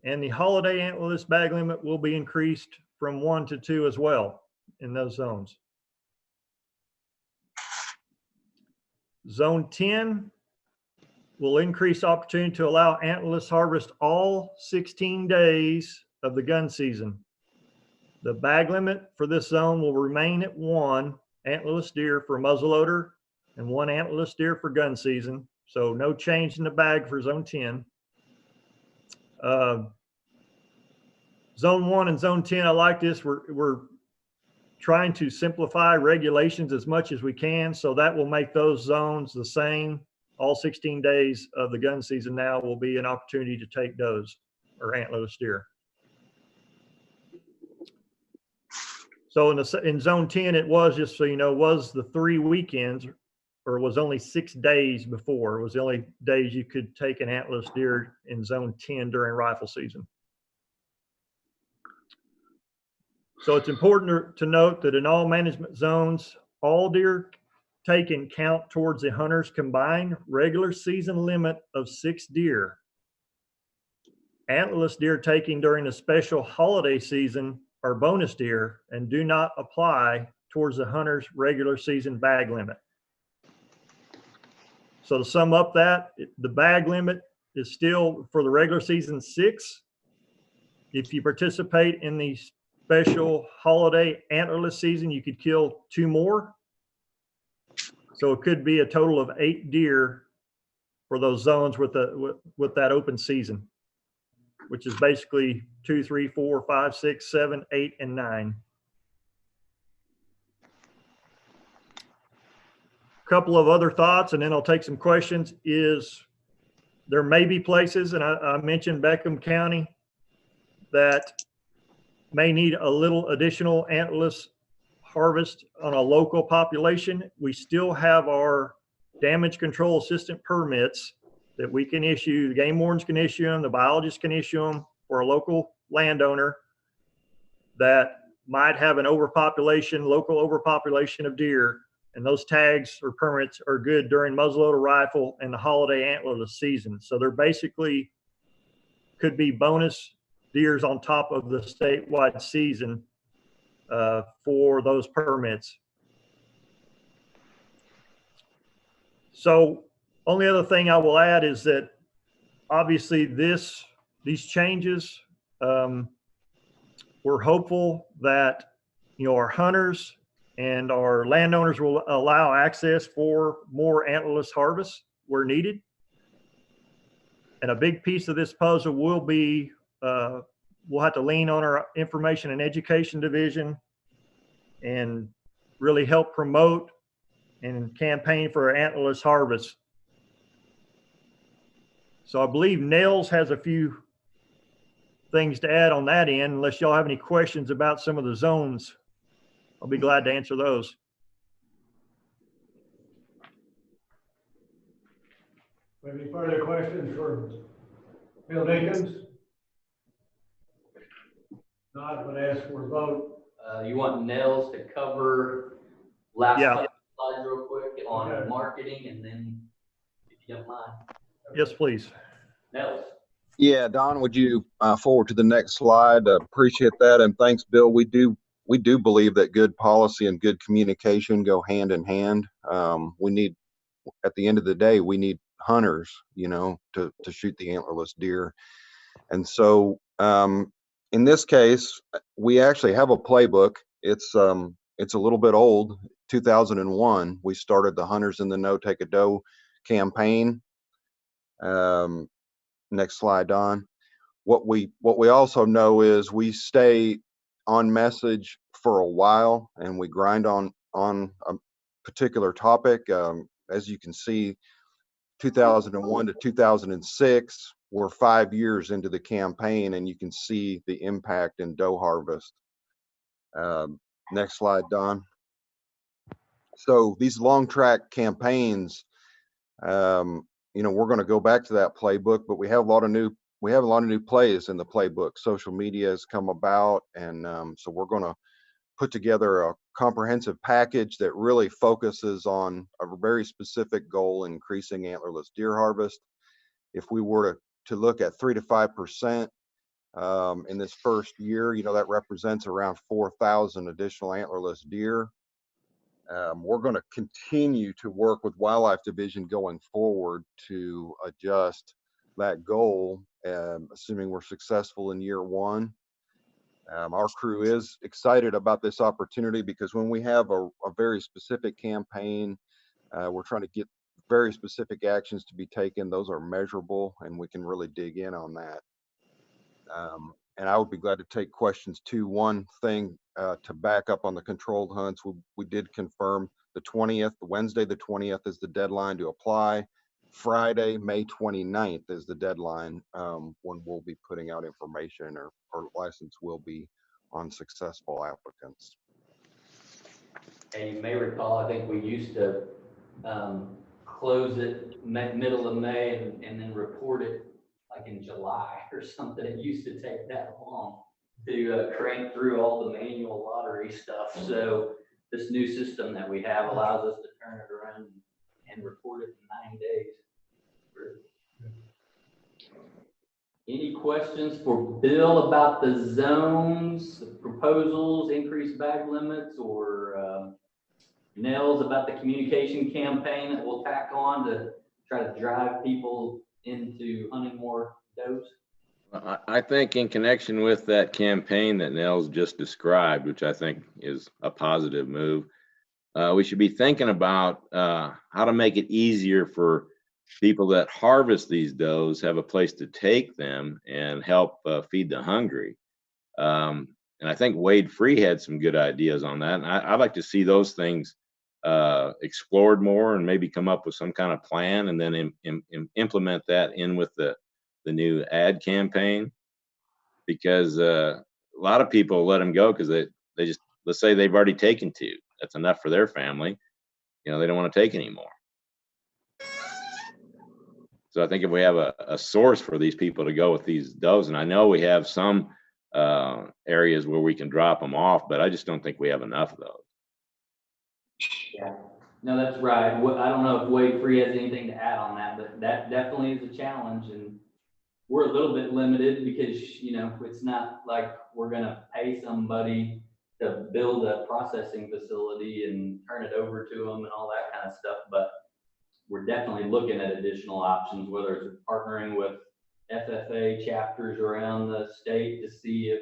Speaker 9: And the holiday antlerless bag limit will be increased from 1 to 2 as well in those zones. Zone 10 will increase opportunity to allow antlerless harvest all 16 days of the gun season. The bag limit for this zone will remain at 1 antlerless deer for muzzleloader and 1 antlerless deer for gun season. So no change in the bag for zone 10. Zone 1 and zone 10, I like this. We're trying to simplify regulations as much as we can. So that will make those zones the same. All 16 days of the gun season now will be an opportunity to take does or antlerless deer. So in zone 10, it was, just so you know, was the 3 weekends, or it was only 6 days before. It was the only days you could take an antlerless deer in zone 10 during rifle season. So it's important to note that in all management zones, all deer taken count towards the hunter's combined regular season limit of 6 deer. Antlerless deer taken during the special holiday season are bonus deer and do not apply towards the hunter's regular season bag limit. So to sum up that, the bag limit is still for the regular season 6. If you participate in the special holiday antlerless season, you could kill 2 more. So it could be a total of 8 deer for those zones with that open season, which is basically 2, 3, 4, 5, 6, 7, 8, and 9. Couple of other thoughts, and then I'll take some questions, is there may be places, and I mentioned Beckham County, that may need a little additional antlerless harvest on a local population. We still have our damage control assistant permits that we can issue. The game wardens can issue them, the biologists can issue them for a local landowner that might have an local overpopulation of deer. And those tags or permits are good during muzzleloader rifle and the holiday antlerless season. So they're basically could be bonus deers on top of the statewide season for those permits. So only other thing I will add is that obviously these changes, we're hopeful that our hunters and our landowners will allow access for more antlerless harvests where needed. And a big piece of this puzzle will be, we'll have to lean on our information and education division and really help promote and campaign for antlerless harvest. So I believe Nels has a few things to add on that end, unless y'all have any questions about some of the zones. I'll be glad to answer those.
Speaker 7: Any further questions for Bill Dinkins? Not, but ask for a vote.
Speaker 3: You want Nels to cover last
Speaker 9: Yeah.
Speaker 3: couple slides real quick on
Speaker 7: Okay.
Speaker 3: marketing, and then if you don't mind.
Speaker 9: Yes, please.
Speaker 3: Nels.
Speaker 16: Yeah, Don, would you forward to the next slide? Appreciate that, and thanks, Bill. We do believe that good policy and good communication go hand in hand. We need, at the end of the day, we need hunters, to shoot the antlerless deer. And so in this case, we actually have a playbook. It's a little bit old. 2001, we started the Hunters in the Know Take a Doe campaign. Next slide, Don. What we also know is we stay on message for a while, and we grind on a particular topic. As you can see, 2001 to 2006, we're 5 years into the campaign, and you can see the impact in doe harvest. Next slide, Don. So these long track campaigns, we're going to go back to that playbook, but we have a lot of new plays in the playbook. Social media has come about, and so we're going to put together a comprehensive package that really focuses on a very specific goal, increasing antlerless deer harvest. If we were to look at 3 to 5% in this first year, that represents around 4,000 additional antlerless deer. We're going to continue to work with Wildlife Division going forward to adjust that goal, assuming we're successful in year one. Our crew is excited about this opportunity because when we have a very specific campaign, we're trying to get very specific actions to be taken. Those are measurable, and we can really dig in on that. And I would be glad to take questions too. One thing to back up on the controlled hunts, we did confirm the 20th, Wednesday the 20th is the deadline to apply. Friday, May 29th is the deadline when we'll be putting out information, or license will be on successful applicants.
Speaker 3: And you may recall, I think we used to close it middle of May and then report it like in July or something. It used to take that long to crank through all the manual lottery stuff. So this new system that we have allows us to turn it around and report it in 9 days. Any questions for Bill about the zones, the proposals, increased bag limits, or Nels about the communication campaign that we'll tack on to try to drive people into hunting more does?
Speaker 14: I think in connection with that campaign that Nels just described, which I think is a positive move, we should be thinking about how to make it easier for people that harvest these does, have a place to take them and help feed the hungry. And I think Wade Free had some good ideas on that. And I'd like to see those things explored more and maybe come up with some kind of plan and then implement that in with the new ad campaign, because a lot of people let them go because they just, let's say they've already taken two. That's enough for their family. You know, they don't want to take anymore. So I think if we have a source for these people to go with these does, and I know we have some areas where we can drop them off, but I just don't think we have enough of those.
Speaker 3: Yeah, no, that's right. I don't know if Wade Free has anything to add on that, but that definitely is a challenge. And we're a little bit limited because, you know, it's not like we're going to pay somebody to build a processing facility and turn it over to them and all that kind of stuff. But we're definitely looking at additional options, whether it's partnering with FFA chapters around the state to see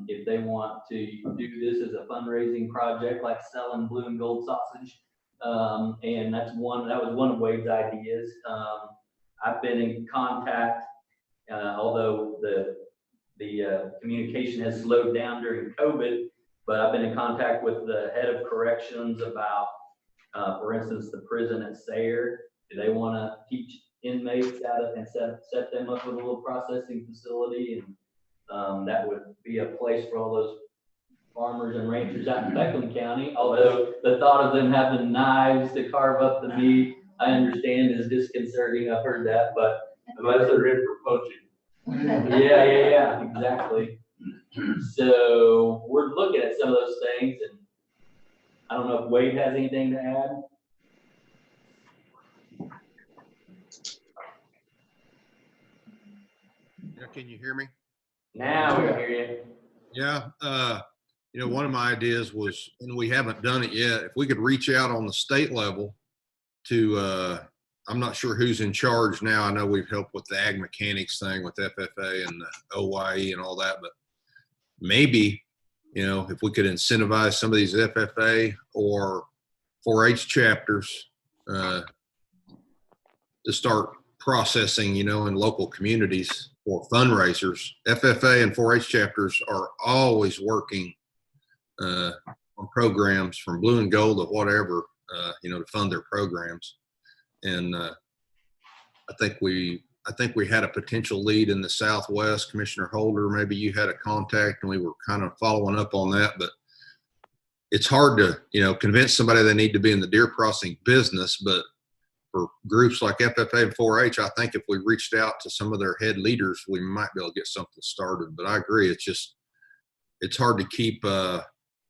Speaker 3: if they want to do this as a fundraising project, like selling blue and gold sausage. And that was one of Wade's ideas. I've been in contact, although the communication has slowed down during COVID, but I've been in contact with the head of corrections about, for instance, the prison at Sayre. Do they want to teach inmates how to and set them up with a little processing facility? And that would be a place for all those farmers and ranchers out in Beckley County. Although the thought of them having knives to carve up the meat, I understand, is disconcerting. I've heard that, but
Speaker 13: Unless they're in for poaching.
Speaker 3: yeah, exactly. So we're looking at some of those things, and I don't know if Wade has anything to add.
Speaker 17: Yeah, can you hear me?
Speaker 3: Now we can hear you.
Speaker 17: Yeah, you know, one of my ideas was, and we haven't done it yet, if we could reach out on the state level to, I'm not sure who's in charge now. I know we've helped with the ag mechanics thing with FFA and the OYE and all that, but maybe, you know, if we could incentivize some of these FFA or 4-H chapters to start processing, you know, in local communities for fundraisers. FFA and 4-H chapters are always working on programs from blue and gold to whatever, you know, to fund their programs. And I think we had a potential lead in the Southwest. Commissioner Holder, maybe you had a contact and we were kind of following up on that, but it's hard to, you know, convince somebody they need to be in the deer processing business. But for groups like FFA and 4-H, I think if we reached out to some of their head leaders, we might be able to get something started. But I agree, it's hard to keep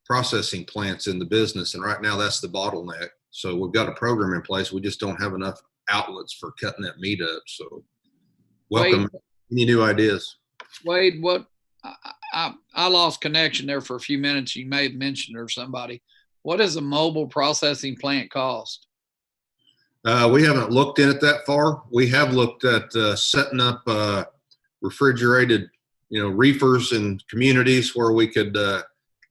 Speaker 17: processing plants in the business. And right now that's the bottleneck. So we've got a program in place. We just don't have enough outlets for cutting that meat up. So welcome
Speaker 4: Wade,
Speaker 17: any new ideas.
Speaker 4: Wade, what I lost connection there for a few minutes. You may have mentioned or somebody. What does a mobile processing plant cost?
Speaker 17: We haven't looked in it that far. We have looked at setting up refrigerated, reefers in communities where we could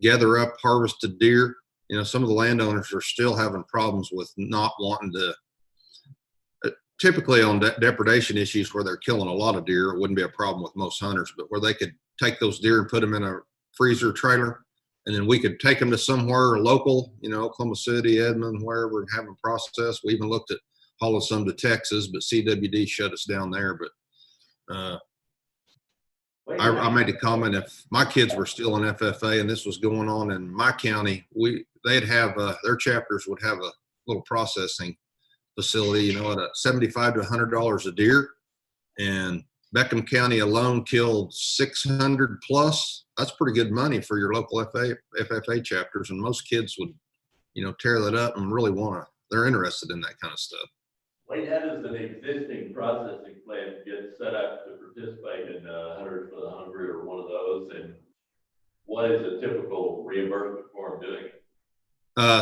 Speaker 17: gather up harvested deer. Some of the landowners are still having problems with not wanting to, typically on depredation issues where they're killing a lot of deer, it wouldn't be a problem with most hunters, but where they could take those deer and put them in a freezer trailer, and then we could take them to somewhere local, Oklahoma City, Edmond, wherever, and have them processed. We even looked at hauling some to Texas, but CWD shut us down there. But I made a comment, if my kids were still in FFA and this was going on in my county, they'd have their chapters would have a little processing facility, at a $75 to $100 a deer, and Beckham County alone killed 600 plus. That's pretty good money for your local FFA chapters, and most kids would, tear that up and really they're interested in that kind of stuff.
Speaker 13: Wait, how does an existing processing plant get set up to participate in Hunters for the Hungry or one of those, and what is a typical reimbursement for them doing it?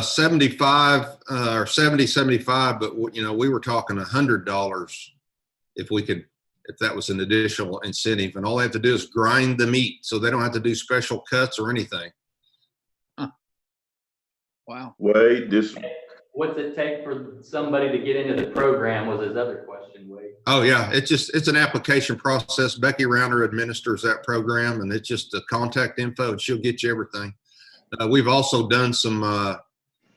Speaker 17: 75 or 70, 75, but we were talking $100 if that was an additional incentive, and all they have to do is grind the meat, so they don't have to do special cuts or anything.
Speaker 4: Huh. Wow.
Speaker 16: Wade,
Speaker 3: What's it take for somebody to get into the program was his other question, Wade.
Speaker 17: Oh yeah, it's an application process. Becky Rounder administers that program, and it's just the contact info, and she'll get you everything. We've also done some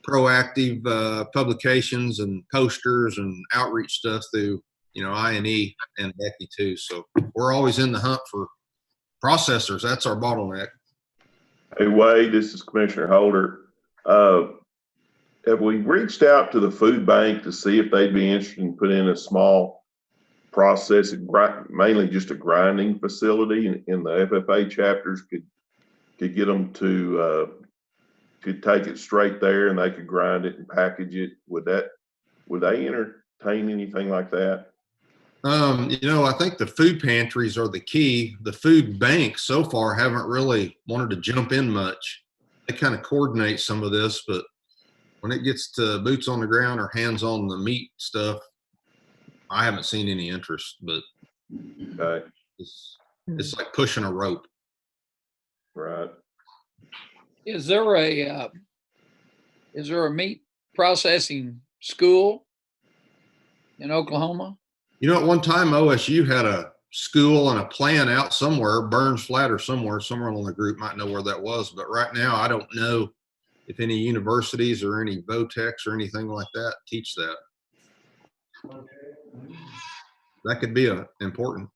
Speaker 17: proactive publications and posters and outreach stuff through I&E and Becky too. So we're always in the hunt for processors. That's our bottleneck.
Speaker 16: Hey Wade, this is Commissioner Holder. Have we reached out to the food bank to see if they'd be interested in putting in a small processing, mainly just a grinding facility in the FFA chapters could get them to could take it straight there and they could grind it and package it? Would they entertain anything like that?
Speaker 17: I think the food pantries are the key. The food banks so far haven't really wanted to jump in much. They kind of coordinate some of this, but when it gets to boots on the ground or hands on the meat stuff, I haven't seen any interest, but
Speaker 16: okay.
Speaker 17: It's like pushing a rope.
Speaker 16: Right.
Speaker 4: Is there a meat processing school in Oklahoma?
Speaker 17: At one time OSU had a school and a plant out somewhere, Burns Flat or somewhere. Someone on the group might know where that was, but right now I don't know if any universities or any VOTEX or anything like that teach that. That could be important.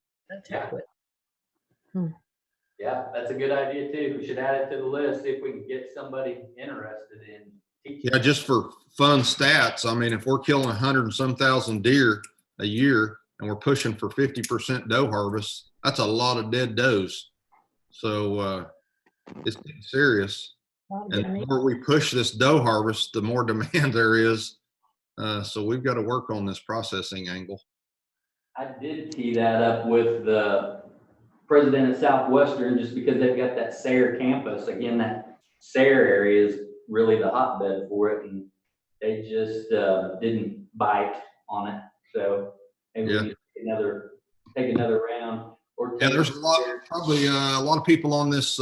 Speaker 3: Yeah, that's a good idea too. We should add it to the list, see if we can get somebody interested in teaching.
Speaker 17: Yeah, just for fun stats. I mean, if we're killing 100 and some thousand deer a year and we're pushing for 50% doe harvest, that's a lot of dead does. So it's getting serious. And the more we push this doe harvest, the more demand there is. So we've got to work on this processing angle.
Speaker 3: I did tee that up with the president of Southwestern just because they've got that Sayre campus. Again, that Sayre area is really the hotbed for it, and they just didn't bite on it. So maybe we need to take another round.
Speaker 17: There's a lot of people on this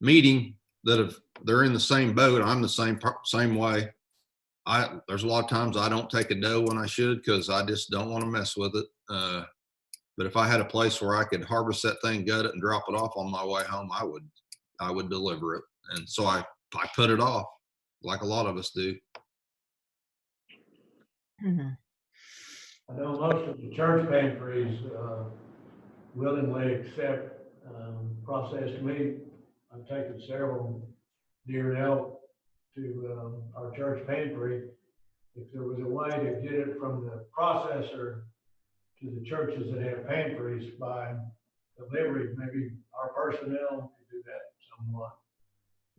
Speaker 17: meeting they're in the same boat. I'm the same way. There's a lot of times I don't take a doe when I should because I just don't want to mess with it. But if I had a place where I could harvest that thing, gut it, and drop it off on my way home, I would deliver it. And so I put it off like a lot of us do.
Speaker 7: I know most of the church pantries willingly accept processed meat. I've taken several deer and elk to our church pantry. If there was a way to get it from the processor to the churches that have pantries by delivery, maybe our personnel could do that somewhat.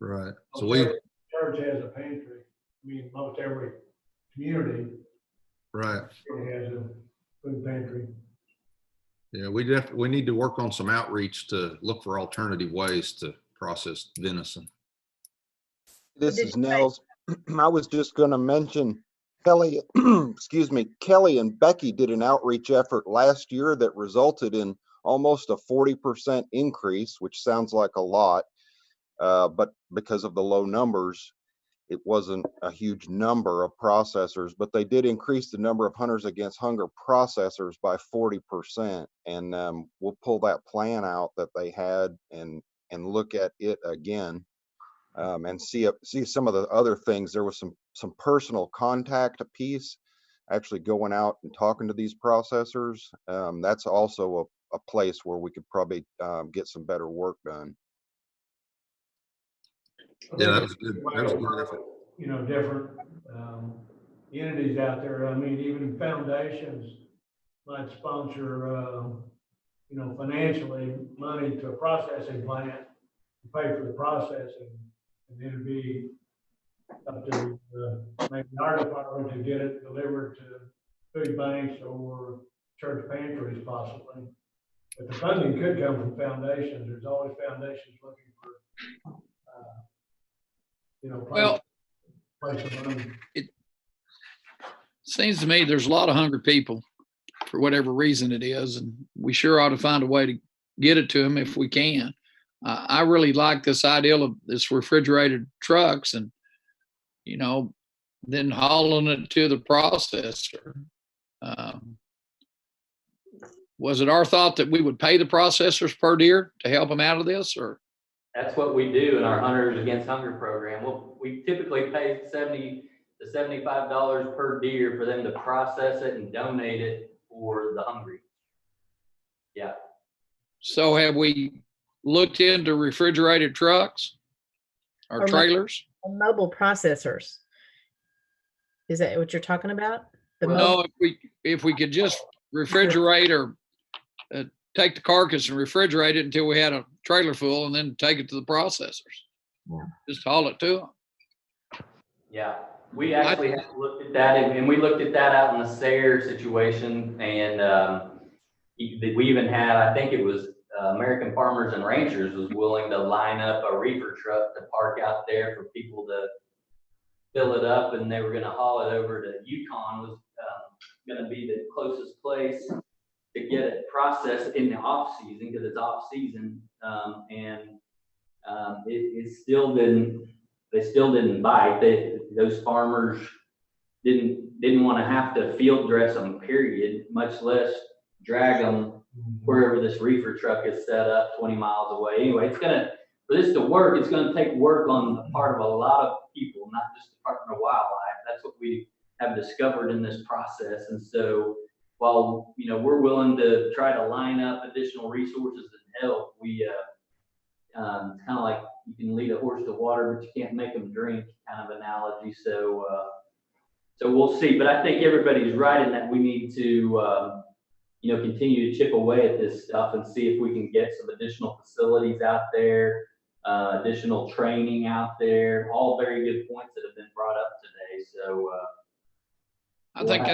Speaker 17: Right. So
Speaker 7: church has a pantry. I mean, most every community
Speaker 17: right
Speaker 7: has a food pantry.
Speaker 17: Yeah, we need to work on some outreach to look for alternative ways to process venison.
Speaker 16: This is Nels. I was just going to mention Kelly, excuse me, Kelly and Becky did an outreach effort last year that resulted in almost a 40% increase, which sounds like a lot. But because of the low numbers, it wasn't a huge number of processors, but they did increase the number of Hunters Against Hunger processors by 40%. And we'll pull that plan out that they had and look at it again, and see some of the other things. There was some personal contact piece, actually going out and talking to these processors. That's also a place where we could probably get some better work done.
Speaker 17: Yeah, that was good. That was a good effort.
Speaker 7: You know, different entities out there. I mean, even foundations might sponsor, you know, financially money to a processing plant to pay for the processing. And then it'd be up to maybe our department to get it delivered to food banks or church pantries possibly. But the funding could come from foundations. There's always foundations looking for, you know,
Speaker 4: Well,
Speaker 7: place of money.
Speaker 4: it seems to me there's a lot of hungry people for whatever reason it is, and we sure ought to find a way to get it to them if we can. I really like this idea of this refrigerated trucks and, you know, then hauling it to the processor. Was it our thought that we would pay the processors per deer to help them out of this, or?
Speaker 3: That's what we do in our Hunters Against Hunger program. We typically pay $70 to $75 per deer for them to process it and donate it for the hungry. Yeah.
Speaker 4: So have we looked into refrigerated trucks or trailers?
Speaker 12: Mobile processors. Is that what you're talking about?
Speaker 4: No, if we could just refrigerate or take the carcass and refrigerate it until we had a trailer full and then take it to the processors.
Speaker 12: Yeah.
Speaker 4: Just haul it to them.
Speaker 3: Yeah, we actually have looked at that, and we looked at that out in the Sayre situation, and we even had, I think it was American Farmers and Ranchers was willing to line up a reefer truck to park out there for people to fill it up, and they were going to haul it over to Yukon, was going to be the closest place to get it processed in the off season, because it's off season, it still didn't. They still didn't bite. Those farmers didn't want to have to field dress them, period, much less drag them wherever this reefer truck is set up 20 miles away. Anyway, for this to work, it's going to take work on the part of a lot of people, not just Department of Wildlife. That's what we have discovered in this process. And so while, you know, we're willing to try to line up additional resources and help, we kind of like you can lead a horse to water, but you can't make them drink kind of analogy. So we'll see. But I think everybody's right in that we need to, you know, continue to chip away at this stuff and see if we can get some additional facilities out there, additional training out there. All very good points that have been brought up today. So
Speaker 4: I think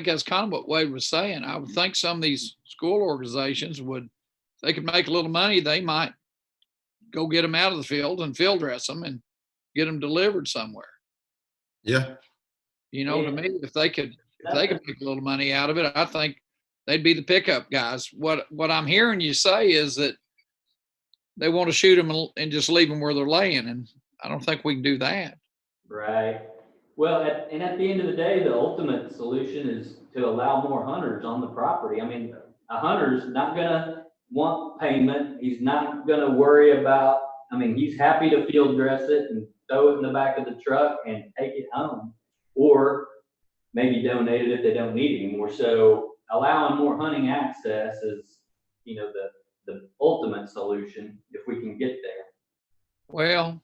Speaker 4: that's kind of what Wade was saying. I would think some of these school organizations would, if they could make a little money, they might go get them out of the field and field dress them and get them delivered somewhere.
Speaker 17: Yeah.
Speaker 4: You know, to me, if they could make a little money out of it, I think they'd be the pickup guys. What I'm hearing you say is that they want to shoot them and just leave them where they're laying, and I don't think we can do that.
Speaker 3: Right. Well, at the end of the day, the ultimate solution is to allow more hunters on the property. I mean, a hunter's not gonna want payment. He's not gonna worry about, I mean, he's happy to field dress it and throw it in the back of the truck and take it home, or maybe donate it if they don't need it anymore. So allowing more hunting access is, you know, the ultimate solution if we can get there.
Speaker 4: Well,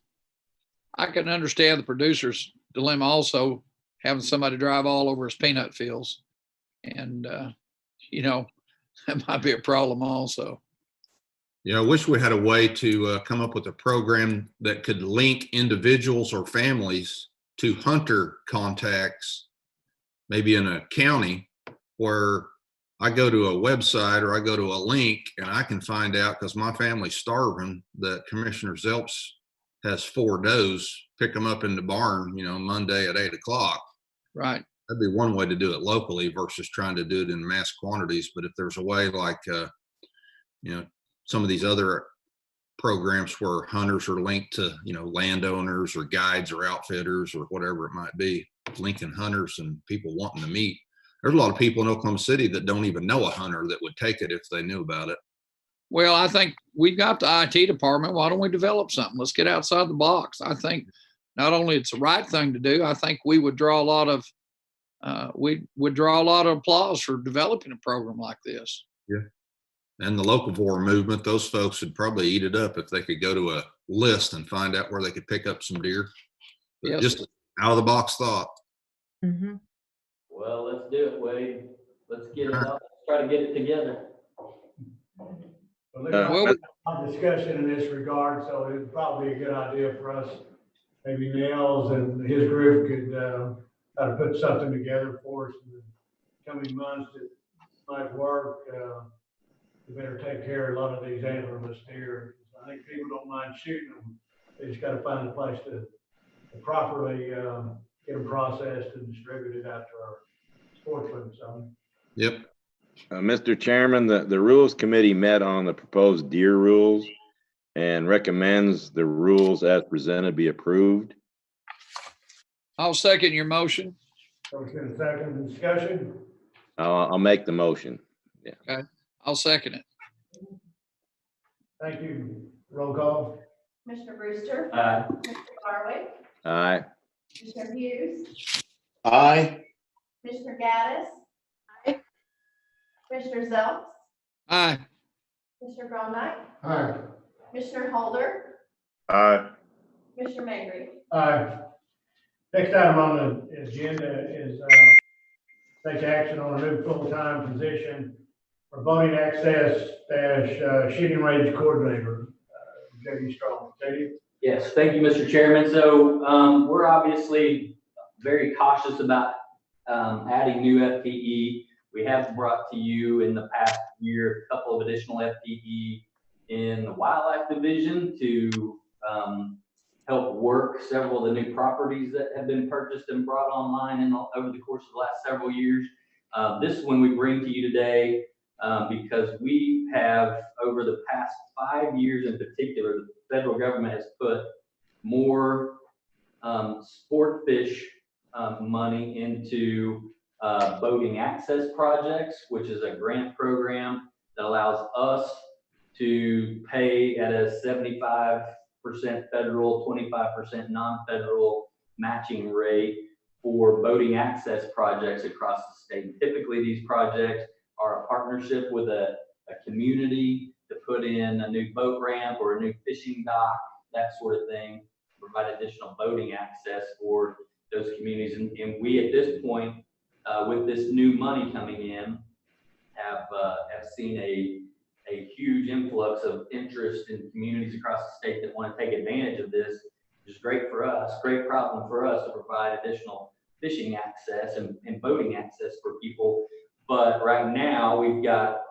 Speaker 4: I can understand the producer's dilemma also, having somebody drive all over his peanut fields. And, you know, that might be a problem also.
Speaker 17: Yeah, I wish we had a way to come up with a program that could link individuals or families to hunter contacts, maybe in a county, where I go to a website or I go to a link and I can find out, because my family's starving, that Commissioner Zelps has 4 does, pick them up in the barn, Monday at 8 o'clock.
Speaker 4: Right.
Speaker 17: That'd be one way to do it locally versus trying to do it in mass quantities. But if there's a way like, some of these other programs where hunters are linked to, landowners or guides or outfitters or whatever it might be, linking hunters and people wanting to meet. There's a lot of people in Oklahoma City that don't even know a hunter that would take it if they knew about it.
Speaker 4: Well, I think we've got the IT department. Why don't we develop something? Let's get outside the box. I think not only it's the right thing to do, I think we would draw a lot of applause for developing a program like this.
Speaker 17: Yeah. And the locavore movement, those folks would probably eat it up if they could go to a list and find out where they could pick up some deer. But
Speaker 4: Yes.
Speaker 17: Just out of the box thought.
Speaker 2: Mm-hmm.
Speaker 3: Well, let's do it, Wade. Let's get it up. Let's try to get it together.
Speaker 7: Well, there's a lot of discussion in this regard, so it's probably a good idea for us, maybe Nels and his group could try to put something together for us in the coming months that might work. We better take care of a lot of these antlerless deer. I think people don't mind shooting them. They just got to find a place to properly get them processed and distributed out to our sportsmen. So.
Speaker 17: Yep.
Speaker 14: Mr. Chairman, the Rules Committee met on the proposed deer rules and recommends the rules as presented be approved.
Speaker 4: I'll second your motion.
Speaker 7: So we're going to second discussion.
Speaker 14: I'll make the motion. Yeah.
Speaker 4: Okay. I'll second it.
Speaker 7: Thank you. Roll call.
Speaker 8: Commissioner Brewster.
Speaker 3: Aye.
Speaker 8: Mr. Garwick.
Speaker 14: Aye.
Speaker 8: Commissioner Hughes.
Speaker 5: Aye.
Speaker 8: Commissioner Gaddis.
Speaker 12: Aye.
Speaker 8: Commissioner Zelps.
Speaker 4: Aye.
Speaker 8: Commissioner Grondike.
Speaker 7: Aye.
Speaker 8: Commissioner Holder.
Speaker 5: Aye.
Speaker 8: Commissioner Mabry.
Speaker 7: Aye. Next item on the agenda is take action on a new full-time position for voting access shooting range coordinator, J.D. Strong. J.D.
Speaker 3: Yes, thank you, Mr. Chairman. So we're obviously very cautious about adding new FTE. We have brought to you in the past year a couple of additional FTE in the wildlife division to help work several of the new properties that have been purchased and brought online over the course of the last several years. This one we bring to you today because we have, over the past 5 years in particular, the federal government has put more sport fish money into boating access projects, which is a grant program that allows us to pay at a 75% federal, 25% non-federal matching rate for boating access projects across the state. Typically, these projects are a partnership with a community to put in a new boat ramp or a new fishing dock, that sort of thing, provide additional boating access for those communities. And we, at this point, with this new money coming in, have seen a huge influx of interest in communities across the state that want to take advantage of this, which is great for us, great problem for us to provide additional fishing access and boating access for people. But right now we've got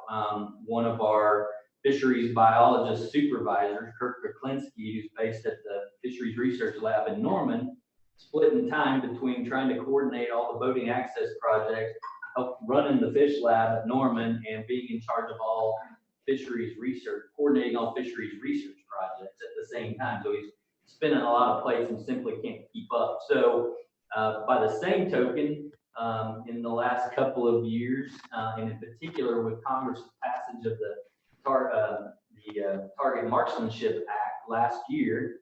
Speaker 3: one of our fisheries biologist supervisors, Kirk Kuklinski, who's based at the Fisheries Research Lab in Norman, splitting time between trying to coordinate all the boating access projects, help running the fish lab at Norman, and being in charge of all fisheries research, coordinating all fisheries research projects at the same time. So he's spinning a lot of plates and simply can't keep up. So by the same token, in the last couple of years, and in particular with Congress's passage of the Target Marksmanship Act last year,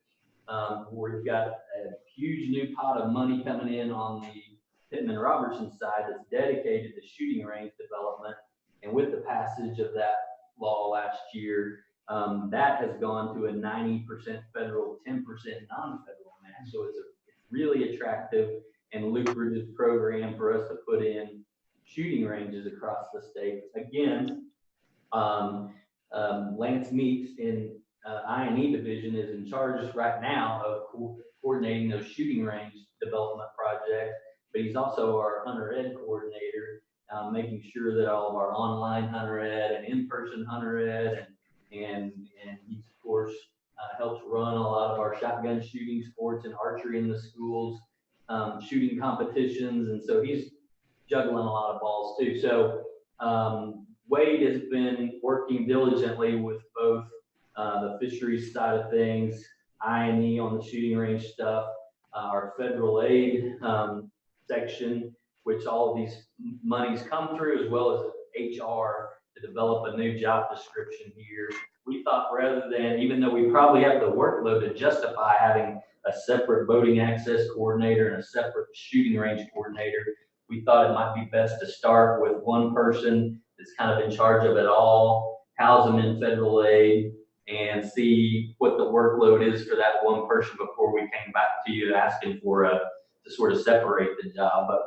Speaker 3: we've got a huge new pot of money coming in on the Pittman-Robertson side that's dedicated to shooting range development. And with the passage of that law last year, that has gone to a 90% federal, 10% non-federal match. So it's a really attractive and lucrative program for us to put in shooting ranges across the state. Again, Lance Meeks in I&E division is in charge right now of coordinating those shooting range development projects, but he's also our hunter ed coordinator, making sure that all of our online hunter ed and in-person hunter ed, and he's of course helps run a lot of our shotgun shooting sports and archery in the schools, shooting competitions. And so he's juggling a lot of balls too. So Wade has been working diligently with both the fisheries side of things, I&E on the shooting range stuff, our federal aid section, which all of these monies come through, as well as HR to develop a new job description here. We thought rather than, even though we probably have the workload to justify having a separate boating access coordinator and a separate shooting range coordinator, we thought it might be best to start with one person that's kind of in charge of it all, house them in federal aid, and see what the workload is for that one person before we came back to you asking for to sort of separate the job. But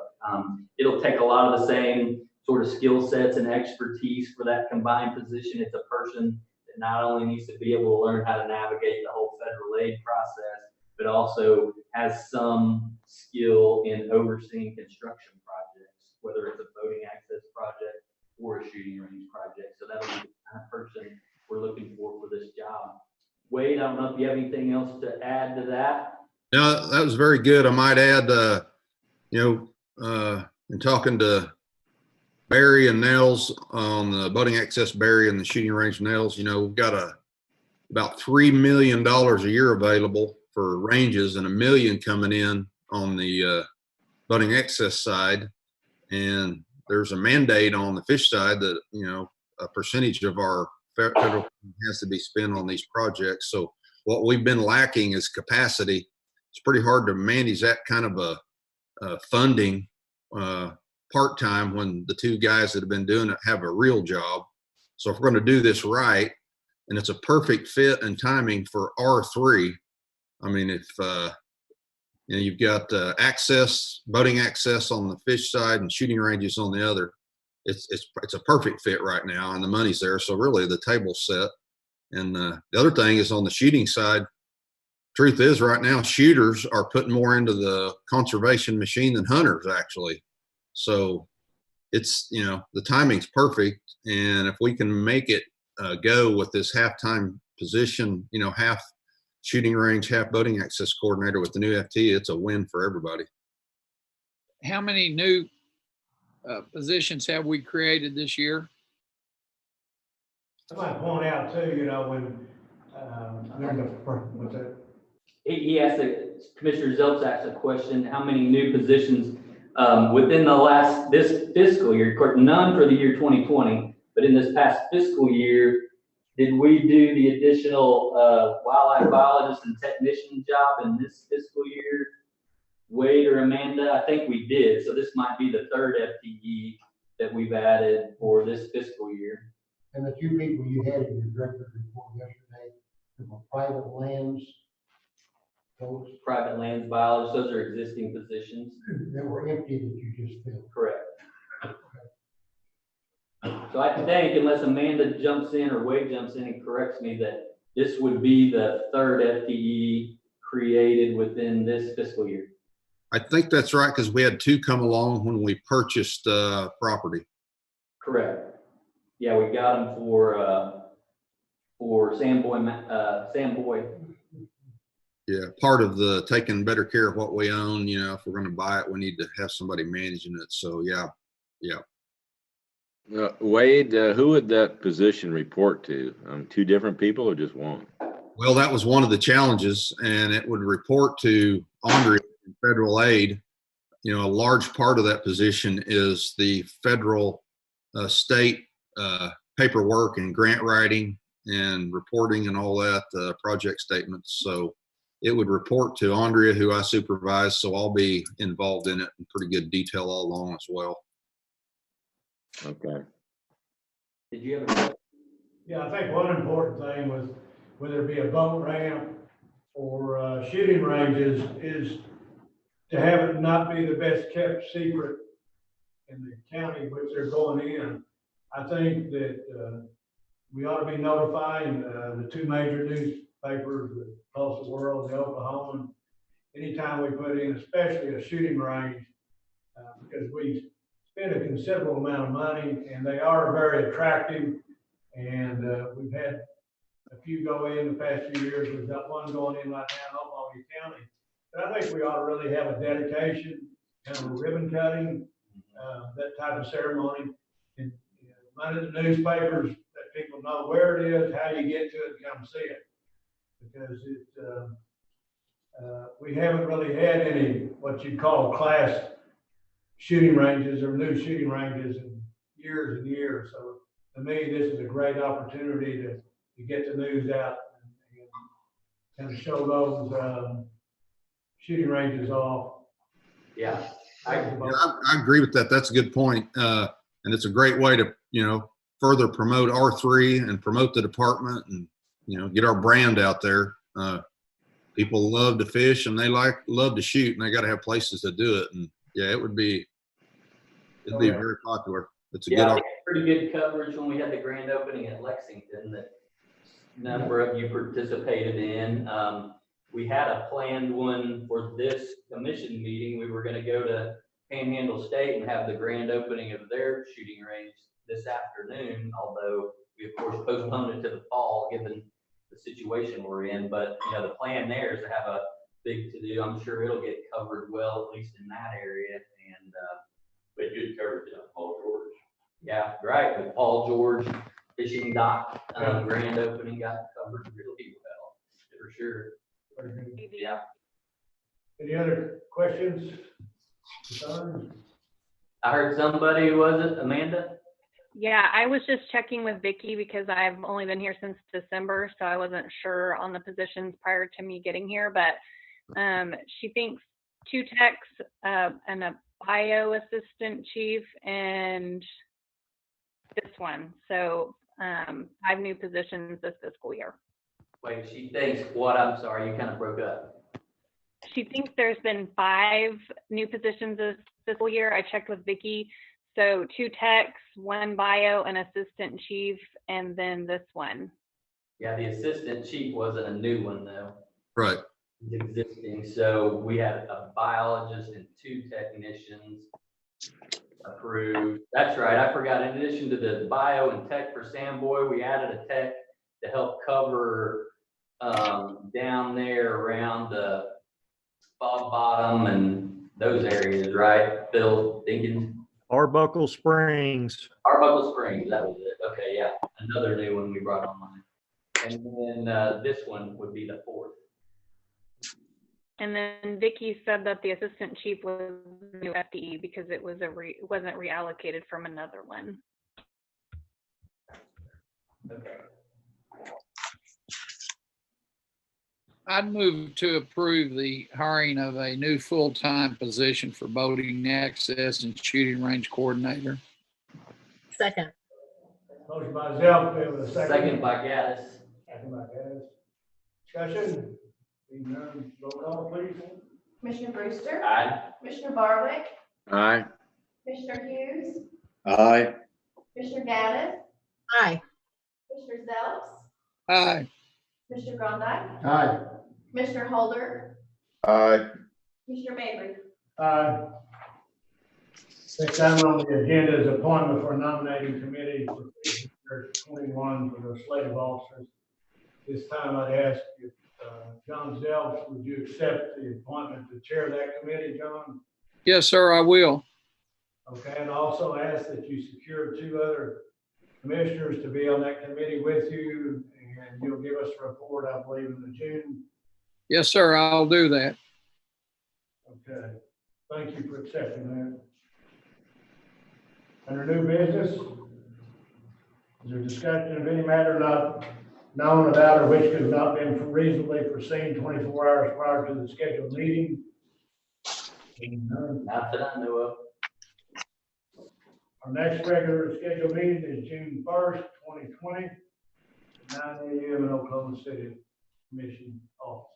Speaker 3: it'll take a lot of the same sort of skill sets and expertise for that combined position. It's a person that not only needs to be able to learn how to navigate the whole federal aid process, but also has some skill in overseeing construction projects, whether it's a boating access project or a shooting range project. So that'll be the kind of person we're looking for this job. Wade, I don't know if you have anything else to add to that.
Speaker 17: No, that was very good. I might add, in talking to Barry and Nels on the boating access, Barry and the shooting range Nels, we've got about $3 million a year available for ranges and $1 million coming in on the boating access side. And there's a mandate on the fish side that, a percentage of our federal has to be spent on these projects. So what we've been lacking is capacity. It's pretty hard to manage that kind of a funding part-time when the two guys that have been doing it have a real job. So if we're going to do this right, and it's a perfect fit and timing for R3. I mean, if you've got boating access on the fish side and shooting ranges on the other, it's a perfect fit right now, and the money's there. So really, the table's set. And the other thing is on the shooting side. Truth is, right now, shooters are putting more into the conservation machine than hunters, actually. So it's, the timing's perfect. And if we can make it go with this halftime position, half shooting range, half boating access coordinator with the new FT, it's a win for everybody.
Speaker 4: How many new positions have we created this year?
Speaker 7: I might point out too, when what's that?
Speaker 3: He asked, Commissioner Zelps asked a question, how many new positions within this fiscal year, of course, none for the year 2020, but in this past fiscal year, did we do the additional wildlife biologist and technician job in this fiscal year? Wade or Amanda? I think we did. So this might be the third FTE that we've added for this fiscal year.
Speaker 6: And the two people you had in your director's report yesterday, they were private lands folks.
Speaker 3: Private lands biologists, those are existing positions.
Speaker 6: That were empty that you just filled.
Speaker 3: Correct. So I think, unless Amanda jumps in or Wade jumps in and corrects me, that this would be the third FTE created within this fiscal year.
Speaker 17: I think that's right, because we had two come along when we purchased property.
Speaker 3: Correct. Yeah, we got them for Sam Boy.
Speaker 17: Yeah, part of the taking better care of what we own. If we're going to buy it, we need to have somebody managing it. So yeah.
Speaker 14: Wade, who would that position report to? Two different people or just one?
Speaker 17: Well, that was one of the challenges, and it would report to Andrea in federal aid. A large part of that position is the federal state paperwork and grant writing and reporting and all that, project statements. So it would report to Andrea, who I supervise. So I'll be involved in it in pretty good detail all along as well.
Speaker 14: Okay.
Speaker 3: Did you have a question?
Speaker 7: Yeah, I think one important thing was whether it be a boat ramp or shooting ranges is to have it not be the best kept secret in the county which they're going in. I think that we ought to be notifying the two major newspapers across the world, the Oklahoman, anytime we put in, especially a shooting range, because we spend a considerable amount of money and they are very attractive. And we've had a few go in the past few years. We've got one going in right now in Oklahoma County. But I think we ought to really have a dedication, kind of a ribbon cutting, that type of ceremony. And run in the newspapers, let people know where it is, how you get to it, and come see it. Because we haven't really had any, what you'd call class shooting ranges or new shooting ranges in years and years. So to me, this is a great opportunity to get the news out and kind of show those shooting ranges off.
Speaker 3: Yeah.
Speaker 17: I agree with that. That's a good point. And it's a great way to, further promote R3 and promote the department and, get our brand out there. People love to fish and they love to shoot, and they got to have places to do it. And yeah, it'd be very popular. It's a good
Speaker 3: Yeah,
Speaker 17: opportunity.
Speaker 3: pretty good coverage when we had the grand opening at Lexington that a number of you participated in. We had a planned one for this commission meeting. We were going to go to Panhandle State and have the grand opening of their shooting range this afternoon, although we of course postponed it to the fall given the situation we're in. But the plan there is to have a big to-do. I'm sure it'll get covered well, at least in that area. And
Speaker 13: but good coverage on Paul George.
Speaker 3: yeah, right. With Paul George fishing dock grand opening got covered really well, for sure. Yeah.
Speaker 7: Any other questions? Concerns?
Speaker 3: I heard somebody, was it Amanda?
Speaker 1: Yeah, I was just checking with Vicki because I've only been here since December, so I wasn't sure on the positions prior to me getting here, but she thinks 2 techs and a bio assistant chief and this one. So 5 new positions this fiscal year.
Speaker 3: Wait, she thinks what? I'm sorry, you kind of broke up.
Speaker 1: She thinks there's been 5 new positions this fiscal year. I checked with Vicki. So 2 techs, 1 bio, an assistant chief, and then this one.
Speaker 3: Yeah, the assistant chief wasn't a new one though.
Speaker 17: Right.
Speaker 3: It's existing. So we had a biologist and 2 technicians approved. That's right. I forgot. In addition to the bio and tech for Samboy, we added a tech to help cover down there around the Fog Bottom and those areas, right? Phil Dinkins.
Speaker 9: Arbuckle Springs.
Speaker 3: Arbuckle Springs, that was it. Okay, yeah, another new one we brought online. And then this one would be the 4th.
Speaker 1: And then Vicki said that the assistant chief was new FTE because it was wasn't reallocated from another one.
Speaker 3: Okay.
Speaker 4: I'd move to approve the hiring of a new full-time position for boating access and shooting range coordinator.
Speaker 12: Second.
Speaker 7: Motion by Zell, we have a second.
Speaker 3: Second by Gaddis.
Speaker 7: Second by Gaddis. Discussion? Being none, roll call, please.
Speaker 8: Commissioner Brewster.
Speaker 3: Aye.
Speaker 8: Commissioner Barwick.
Speaker 14: Aye.
Speaker 8: Commissioner Hughes.
Speaker 5: Aye.
Speaker 8: Commissioner Gaddis.
Speaker 12: Aye.
Speaker 8: Commissioner Zelps.
Speaker 4: Aye.
Speaker 8: Commissioner Grondike.
Speaker 6: Aye.
Speaker 8: Commissioner Holder.
Speaker 5: Aye.
Speaker 8: Commissioner Mabry.
Speaker 7: Next item on the agenda is appointment for a nominating committee for Commissioner 21 for the slate of officers. This time I'd ask if John Zelps, would you accept the appointment to chair that committee, John?
Speaker 4: Yes, sir, I will.
Speaker 7: Okay, and also ask that you secure 2 other commissioners to be on that committee with you, and you'll give us a report, I believe, in the June.
Speaker 4: Yes, sir, I'll do that.
Speaker 7: Okay, thank you for accepting that. Under new business, is there discussion of any matter not known about or which could not been reasonably foreseen 24 hours prior to the scheduled meeting?
Speaker 3: Not that I know of.
Speaker 7: Our next regular scheduled meeting is June 1st, 2020, at 9 a.m. in Oklahoma City Commission office.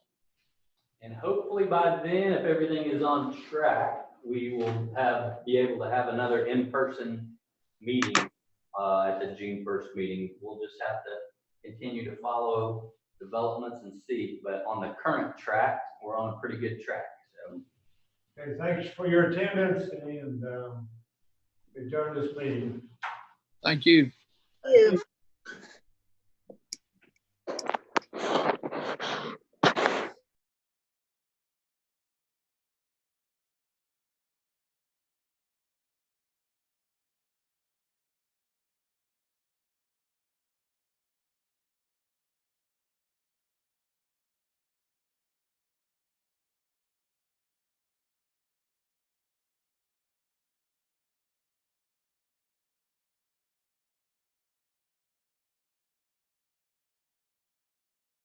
Speaker 3: And hopefully by then, if everything is on track, we will be able to have another in-person meeting at the June 1st meeting. We'll just have to continue to follow developments and see. But on the current track, we're on a pretty good track. So.
Speaker 7: Okay, thanks for your attendance, and adjourn this meeting.
Speaker 4: Thank you.
Speaker 12: Thank you.